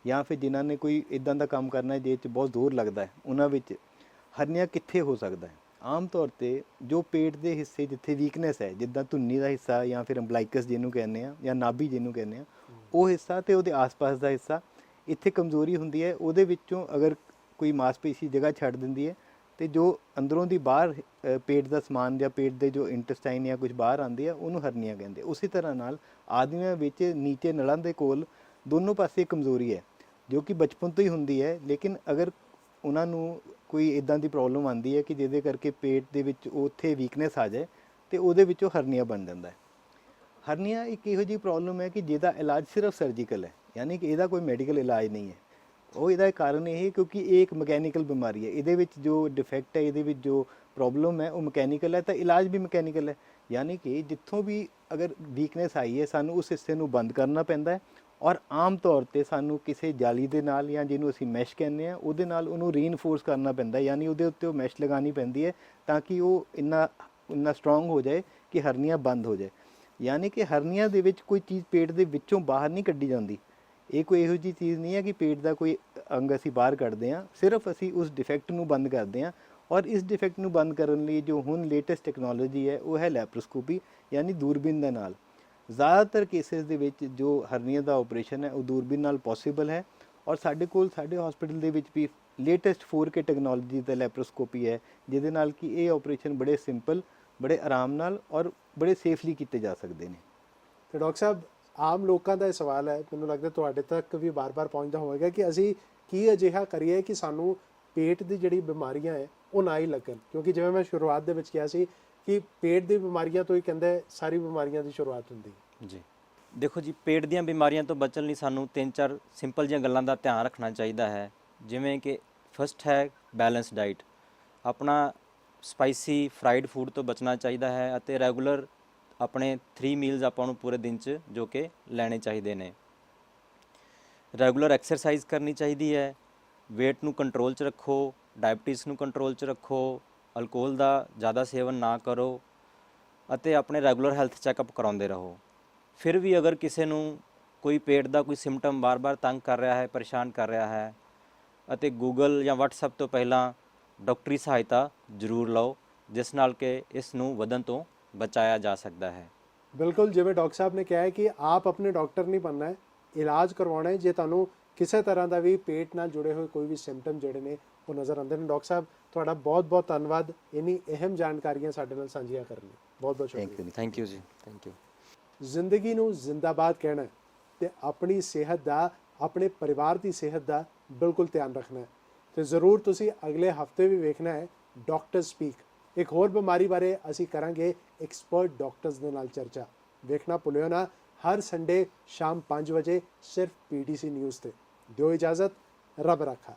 ਜਾਂ ਫਿਰ ਜਿਨ੍ਹਾਂ ਨੇ ਕੋਈ ਇੱਦਾਂ ਦਾ ਕੰਮ ਕਰਨਾ ਹੈ ਜਿਹਦੇ 'ਚ ਬਹੁਤ ਜ਼ੋਰ ਲੱਗਦਾ ਹੈ, ਉਹਨਾਂ ਵਿੱਚ ਹਰਨੀਆ ਕਿੱਥੇ ਹੋ ਸਕਦਾ ਹੈ? ਆਮ ਤੌਰ ਤੇ ਜੋ ਪੇਟ ਦੇ ਹਿੱਸੇ ਜਿੱਥੇ ਵੀਕਨੈਸ ਹੈ, ਜਿੱਦਾਂ ਧੁੰਨੀ ਦਾ ਹਿੱਸਾ ਜਾਂ ਫਿਰ ਅੰਬਲਾਈਕਸ ਜਿਹਨੂੰ ਕਹਿੰਦੇ ਆ, ਜਾਂ ਨਾਭੀ ਜਿਹਨੂੰ ਕਹਿੰਦੇ ਆ, ਉਹ ਹਿੱਸਾ ਤੇ ਉਹਦੇ ਆਸ-ਪਾਸ ਦਾ ਹਿੱਸਾ, ਇੱਥੇ ਕਮਜ਼ੋਰੀ ਹੁੰਦੀ ਹੈ। ਉਹਦੇ ਵਿੱਚੋਂ ਅਗਰ ਕੋਈ ਮਾਸਪੇਸ਼ੀ ਜਗ੍ਹਾ ਛੱਡ ਦਿੰਦੀ ਹੈ ਤੇ ਜੋ ਅੰਦਰੋਂ ਦੀ ਬਾਹਰ ਪੇਟ ਦਾ ਸਮਾਨ ਜਾਂ ਪੇਟ ਦੇ ਜੋ ਇੰਟੈਸਟਾਈਨ ਜਾਂ ਕੁਝ ਬਾਹਰ ਆਉਂਦੀ ਹੈ ਉਹਨੂੰ ਹਰਨੀਆ ਕਹਿੰਦੇ। ਉਸੇ ਤਰ੍ਹਾਂ ਨਾਲ ਆਦਮੀਆਂ ਵਿੱਚ ਨੀਚੇ ਨਲਾਂ ਦੇ ਕੋਲ ਦੋਨੋਂ ਪਾਸੇ ਕਮਜ਼ੋਰੀ ਹੈ, ਜੋ ਕਿ ਬਚਪਨ ਤੋਂ ਹੀ ਹੁੰਦੀ ਹੈ, ਲੇਕਿਨ ਅਗਰ ਉਹਨਾਂ ਨੂੰ ਕੋਈ ਇੱਦਾਂ ਦੀ ਪ੍ਰੋਬਲਮ ਆਉਂਦੀ ਹੈ ਕਿ ਜਿਹਦੇ ਕਰਕੇ ਪੇਟ ਦੇ ਵਿੱਚ ਉੱਥੇ ਵੀਕਨੈਸ ਆ ਜਾਏ ਤੇ ਉਹਦੇ ਵਿੱਚੋਂ ਹਰਨੀਆ ਬਣ ਜਾਂਦਾ ਹੈ। ਹਰਨੀਆ ਇੱਕ ਇਹੋ ਜਿਹੀ ਪ੍ਰੋਬਲਮ ਹੈ ਕਿ ਜਿਹਦਾ ਇਲਾਜ ਸਿਰਫ ਸਰਜੀਕਲ ਹੈ, ਯਾਨੀ ਕਿ ਇਹਦਾ ਕੋਈ ਮੈਡੀਕਲ ਇਲਾਜ ਨਹੀਂ ਹੈ। ਉਹ ਇਹਦਾ ਕਾਰਨ ਇਹ ਕਿਉਂਕਿ ਇਹ ਇੱਕ ਮਕੈਨੀਕਲ ਬਿਮਾਰੀ ਹੈ, ਇਹਦੇ ਵਿੱਚ ਜੋ ਡਿਫੈਕਟ ਹੈ, ਇਹਦੇ ਵਿੱਚ ਜੋ ਪ੍ਰੋਬਲਮ ਹੈ ਉਹ ਮਕੈਨੀਕਲ ਹੈ, ਤਾਂ ਇਲਾਜ ਵੀ ਮਕੈਨੀਕਲ ਹੈ। ਯਾਨੀ ਕਿ ਜਿੱਥੋਂ ਵੀ ਅਗਰ ਵੀਕਨੈਸ ਆਈ ਹੈ ਸਾਨੂੰ ਉਸ ਹਿੱਸੇ ਨੂੰ ਬੰਦ ਕਰਨਾ ਪੈਂਦਾ ਹੈ, ਔਰ ਆਮ ਤੌਰ ਤੇ ਸਾਨੂੰ ਕਿਸੇ ਜਾਲੀ ਦੇ ਨਾਲ ਜਾਂ ਜਿਹਨੂੰ ਅਸੀਂ ਮੈਸ਼ ਕਹਿੰਦੇ ਆ ਉਹਦੇ ਨਾਲ ਉਹਨੂੰ ਰੀਇਨਫੋਰਸ ਕਰਨਾ ਪੈਂਦਾ, ਯਾਨੀ ਉਹਦੇ ਉੱਤੇ ਉਹ ਮੈਸ਼ ਲਗਾਉਣੀ ਪੈਂਦੀ ਹੈ ਤਾਂ ਕਿ ਉਹ ਇੰਨਾ ਸਟਰੋਂਗ ਹੋ ਜਾਏ ਕਿ ਹਰਨੀਆ ਬੰਦ ਹੋ ਜਾਏ। ਯਾਨੀ ਕਿ ਹਰਨੀਆ ਦੇ ਵਿੱਚ ਕੋਈ ਚੀਜ਼ ਪੇਟ ਦੇ ਵਿੱਚੋਂ ਬਾਹਰ ਨਹੀਂ ਕੱਢੀ ਜਾਂਦੀ। ਇਹ ਕੋਈ ਇਹੋ ਜਿਹੀ ਚੀਜ਼ ਨਹੀਂ ਹੈ ਕਿ ਪੇਟ ਦਾ ਕੋਈ ਅੰਗ ਅਸੀਂ ਬਾਹਰ ਕੱਢਦੇ ਹਾਂ, ਸਿਰਫ ਅਸੀਂ ਉਸ ਡਿਫੈਕਟ ਨੂੰ ਬੰਦ ਕਰਦੇ ਹਾਂ। ਔਰ ਇਸ ਡਿਫੈਕਟ ਨੂੰ ਬੰਦ ਕਰਨ ਲਈ ਜੋ ਹੁਣ ਲੇਟੈਸਟ ਟੈਕਨੋਲੋਜੀ ਹੈ ਉਹ ਹੈ ਲੈਪਰੋਸਕੋਪੀ, ਯਾਨੀ ਦੂਰਬੀਨ ਦੇ ਨਾਲ। ਜ਼ਿਆਦਾਤਰ ਕੇਸਿਸ ਦੇ ਵਿੱਚ ਜੋ ਹਰਨੀਆ ਦਾ ਆਪਰੇਸ਼ਨ ਹੈ ਉਹ ਦੂਰਬੀਨ ਨਾਲ ਪੋਸੀਬਲ ਹੈ, ਔਰ ਸਾਡੇ ਹਸਪੀਟਲ ਦੇ ਵਿੱਚ ਵੀ ਲੇਟੈਸਟ 4K ਟੈਕਨੋਲੋਜੀ ਦਾ ਲੈਪਰੋਸਕੋਪੀ ਹੈ, ਜਿਹਦੇ ਨਾਲ ਕਿ ਇਹ ਆਪਰੇਸ਼ਨ ਬੜੇ ਸਿੰਪਲ, ਬੜੇ ਆਰਾਮ ਨਾਲ ਔਰ ਬੜੇ ਸੇਫਲੀ ਕੀਤੇ ਜਾ ਸਕਦੇ ਨੇ। ਤੇ ਡਾਕਟਰ ਸਾਹਿਬ, ਆਮ ਲੋਕਾਂ ਦਾ ਇਹ ਸਵਾਲ ਹੈ, ਮੈਨੂੰ ਲੱਗਦਾ ਤੁਹਾਡੇ ਤੱਕ ਵੀ ਬਾਰ-ਬਾਰ ਪਹੁੰਚਦਾ ਹੋਵੇਗਾ ਕਿ ਅਸੀਂ ਕੀ ਅਜਿਹਾ ਕਰੀਏ ਕਿ ਸਾਨੂੰ ਪੇਟ ਦੀ ਜਿਹੜੀ ਬਿਮਾਰੀਆਂ ਹੈ ਉਹ ਨਾ ਹੀ ਲੱਗਣ, ਕਿਉਂਕਿ ਜਿਵੇਂ ਮੈਂ ਸ਼ੁਰੂਆਤ ਦੇ ਵਿੱਚ ਕਿਹਾ ਸੀ ਕਿ ਪੇਟ ਦੀ ਬਿਮਾਰੀਆਂ ਤੋਂ ਹੀ ਕਹਿੰਦੇ ਸਾਰੀ ਬਿਮਾਰੀਆਂ ਦੀ ਸ਼ੁਰੂਆਤ ਹੁੰਦੀ ਹੈ। ਜੀ, ਦੇਖੋ ਜੀ, ਪੇਟ ਦੀਆਂ ਬਿਮਾਰੀਆਂ ਤੋਂ ਬਚਣ ਲਈ ਸਾਨੂੰ 3-4 ਸਿੰਪਲ ਜਿਹੀਆਂ ਗੱਲਾਂ ਦਾ ਧਿਆਨ ਰੱਖਣਾ ਚਾਹੀਦਾ ਹੈ। ਜਿਵੇਂ ਕਿ ਫਸਟ ਹੈ ਬੈਲੈਂਸ ਡਾਈਟ। ਆਪਣਾ ਸਪਾਈਸੀ ਫਰਾਈਡ ਫੂਡ ਤੋਂ ਬਚਣਾ ਚਾਹੀਦਾ ਹੈ ਅਤੇ ਰੈਗੂਲਰ ਆਪਣੇ 3 ਮੀਲਸ ਆਪਾਂ ਨੂੰ ਪੂਰੇ ਦਿਨ 'ਚ ਜੋ ਕਿ ਲੈਣੇ ਚਾਹੀਦੇ ਨੇ। ਰੈਗੂਲਰ ਐਕਸਰਸਾਈਜ਼ ਕਰਨੀ ਚਾਹੀਦੀ ਹੈ। weight ਨੂੰ ਕੰਟਰੋਲ 'ਚ ਰੱਖੋ, ਡਾਇਬਟੀਜ਼ ਨੂੰ ਕੰਟਰੋਲ 'ਚ ਰੱਖੋ, ਅਲਕੋਹਲ ਦਾ ਜ਼ਿਆਦਾ ਸੇਵਨ ਨਾ ਕਰੋ ਅਤੇ ਆਪਣੇ ਰੈਗੂਲਰ ਹੈਲਥ ਚੈੱਕਅਪ ਕਰਾਉਂਦੇ ਰਹੋ। ਫਿਰ ਵੀ ਅਗਰ ਕਿਸੇ ਨੂੰ ਕੋਈ ਪੇਟ ਦਾ ਕੋਈ ਸਿੰਪਟਮ ਬਾਰ-ਬਾਰ ਤੰਗ ਕਰ ਰਿਹਾ ਹੈ, ਪਰੇਸ਼ਾਨ ਕਰ ਰਿਹਾ ਹੈ, ਅਤੇ ਗੂਗਲ ਜਾਂ WhatsApp ਤੋਂ ਪਹਿਲਾਂ ਡਾਕਟਰੀ ਸਹਾਇਤਾ ਜ਼ਰੂਰ ਲਓ, ਜਿਸ ਨਾਲ ਕਿ ਇਸ ਨੂੰ ਵਧਣ ਤੋਂ ਬਚਾਇਆ ਜਾ ਸਕਦਾ ਹੈ। ਬਿਲਕੁਲ, ਜਿਵੇਂ ਡਾਕਟਰ ਸਾਹਿਬ ਨੇ ਕਿਹਾ ਹੈ ਕਿ ਆਪ ਆਪਣੇ ਡਾਕਟਰ ਨਹੀਂ ਬਣਨਾ ਹੈ, ਇਲਾਜ ਕਰਵਾਉਣਾ ਹੈ। ਜੇ ਤੁਹਾਨੂੰ ਕਿਸੇ ਤਰ੍ਹਾਂ ਦਾ ਵੀ ਪੇਟ ਨਾਲ ਜੁੜੇ ਹੋਏ ਕੋਈ ਵੀ ਸਿੰਪਟਮ ਜਿਹੜੇ ਨੇ ਉਹ ਨਜ਼ਰ ਆਉਂਦੇ ਨੇ। ਡਾਕਟਰ ਸਾਹਿਬ, ਤੁਹਾਡਾ ਬਹੁਤ-ਬਹੁਤ ਧੰਨਵਾਦ ਇੰਨੀ ਅਹਿਮ ਜਾਣਕਾਰੀਆਂ ਸਾਡੇ ਨਾਲ ਸਾਂਝੀਆਂ ਕਰਨ ਲਈ। ਬਹੁਤ-ਬਹੁਤ ਸ਼ੁਕਰੀਆ। ਥੈਂਕ ਯੂ ਜੀ, ਥੈਂਕ ਯੂ। ਜ਼ਿੰਦਗੀ ਨੂੰ ਜ਼ਿੰਦਾਬਾਦ ਕਹਿਣਾ ਹੈ ਤੇ ਆਪਣੀ ਸਿਹਤ ਦਾ, ਆਪਣੇ ਪਰਿਵਾਰ ਦੀ ਸਿਹਤ ਦਾ ਬਿਲਕੁਲ ਧਿਆਨ ਰੱਖਣਾ ਹੈ। ਤੇ ਜ਼ਰੂਰ ਤੁਸੀਂ ਅਗਲੇ ਹਫਤੇ ਵੀ ਵੇਖਣਾ ਹੈ ਡਾਕਟਰ ਸਪੀਕ। ਇੱਕ ਹੋਰ ਬਿਮਾਰੀ ਬਾਰੇ ਅਸੀਂ ਕਰਾਂਗੇ ਐਕਸਪਰਟ ਡਾਕਟਰਸ ਦੇ ਨਾਲ ਚਰਚਾ। ਵੇਖਣਾ ਭੁੱਲਿਓ ਨਾ, ਹਰ ਸੰਡੇ ਸ਼ਾਮ 5 ਵਜੇ ਸਿਰਫ PTC ਨਿਊਜ਼ ਤੇ। ਦਿਓ ਇਜਾਜ਼ਤ, ਰੱਬ ਰਾਖਾ।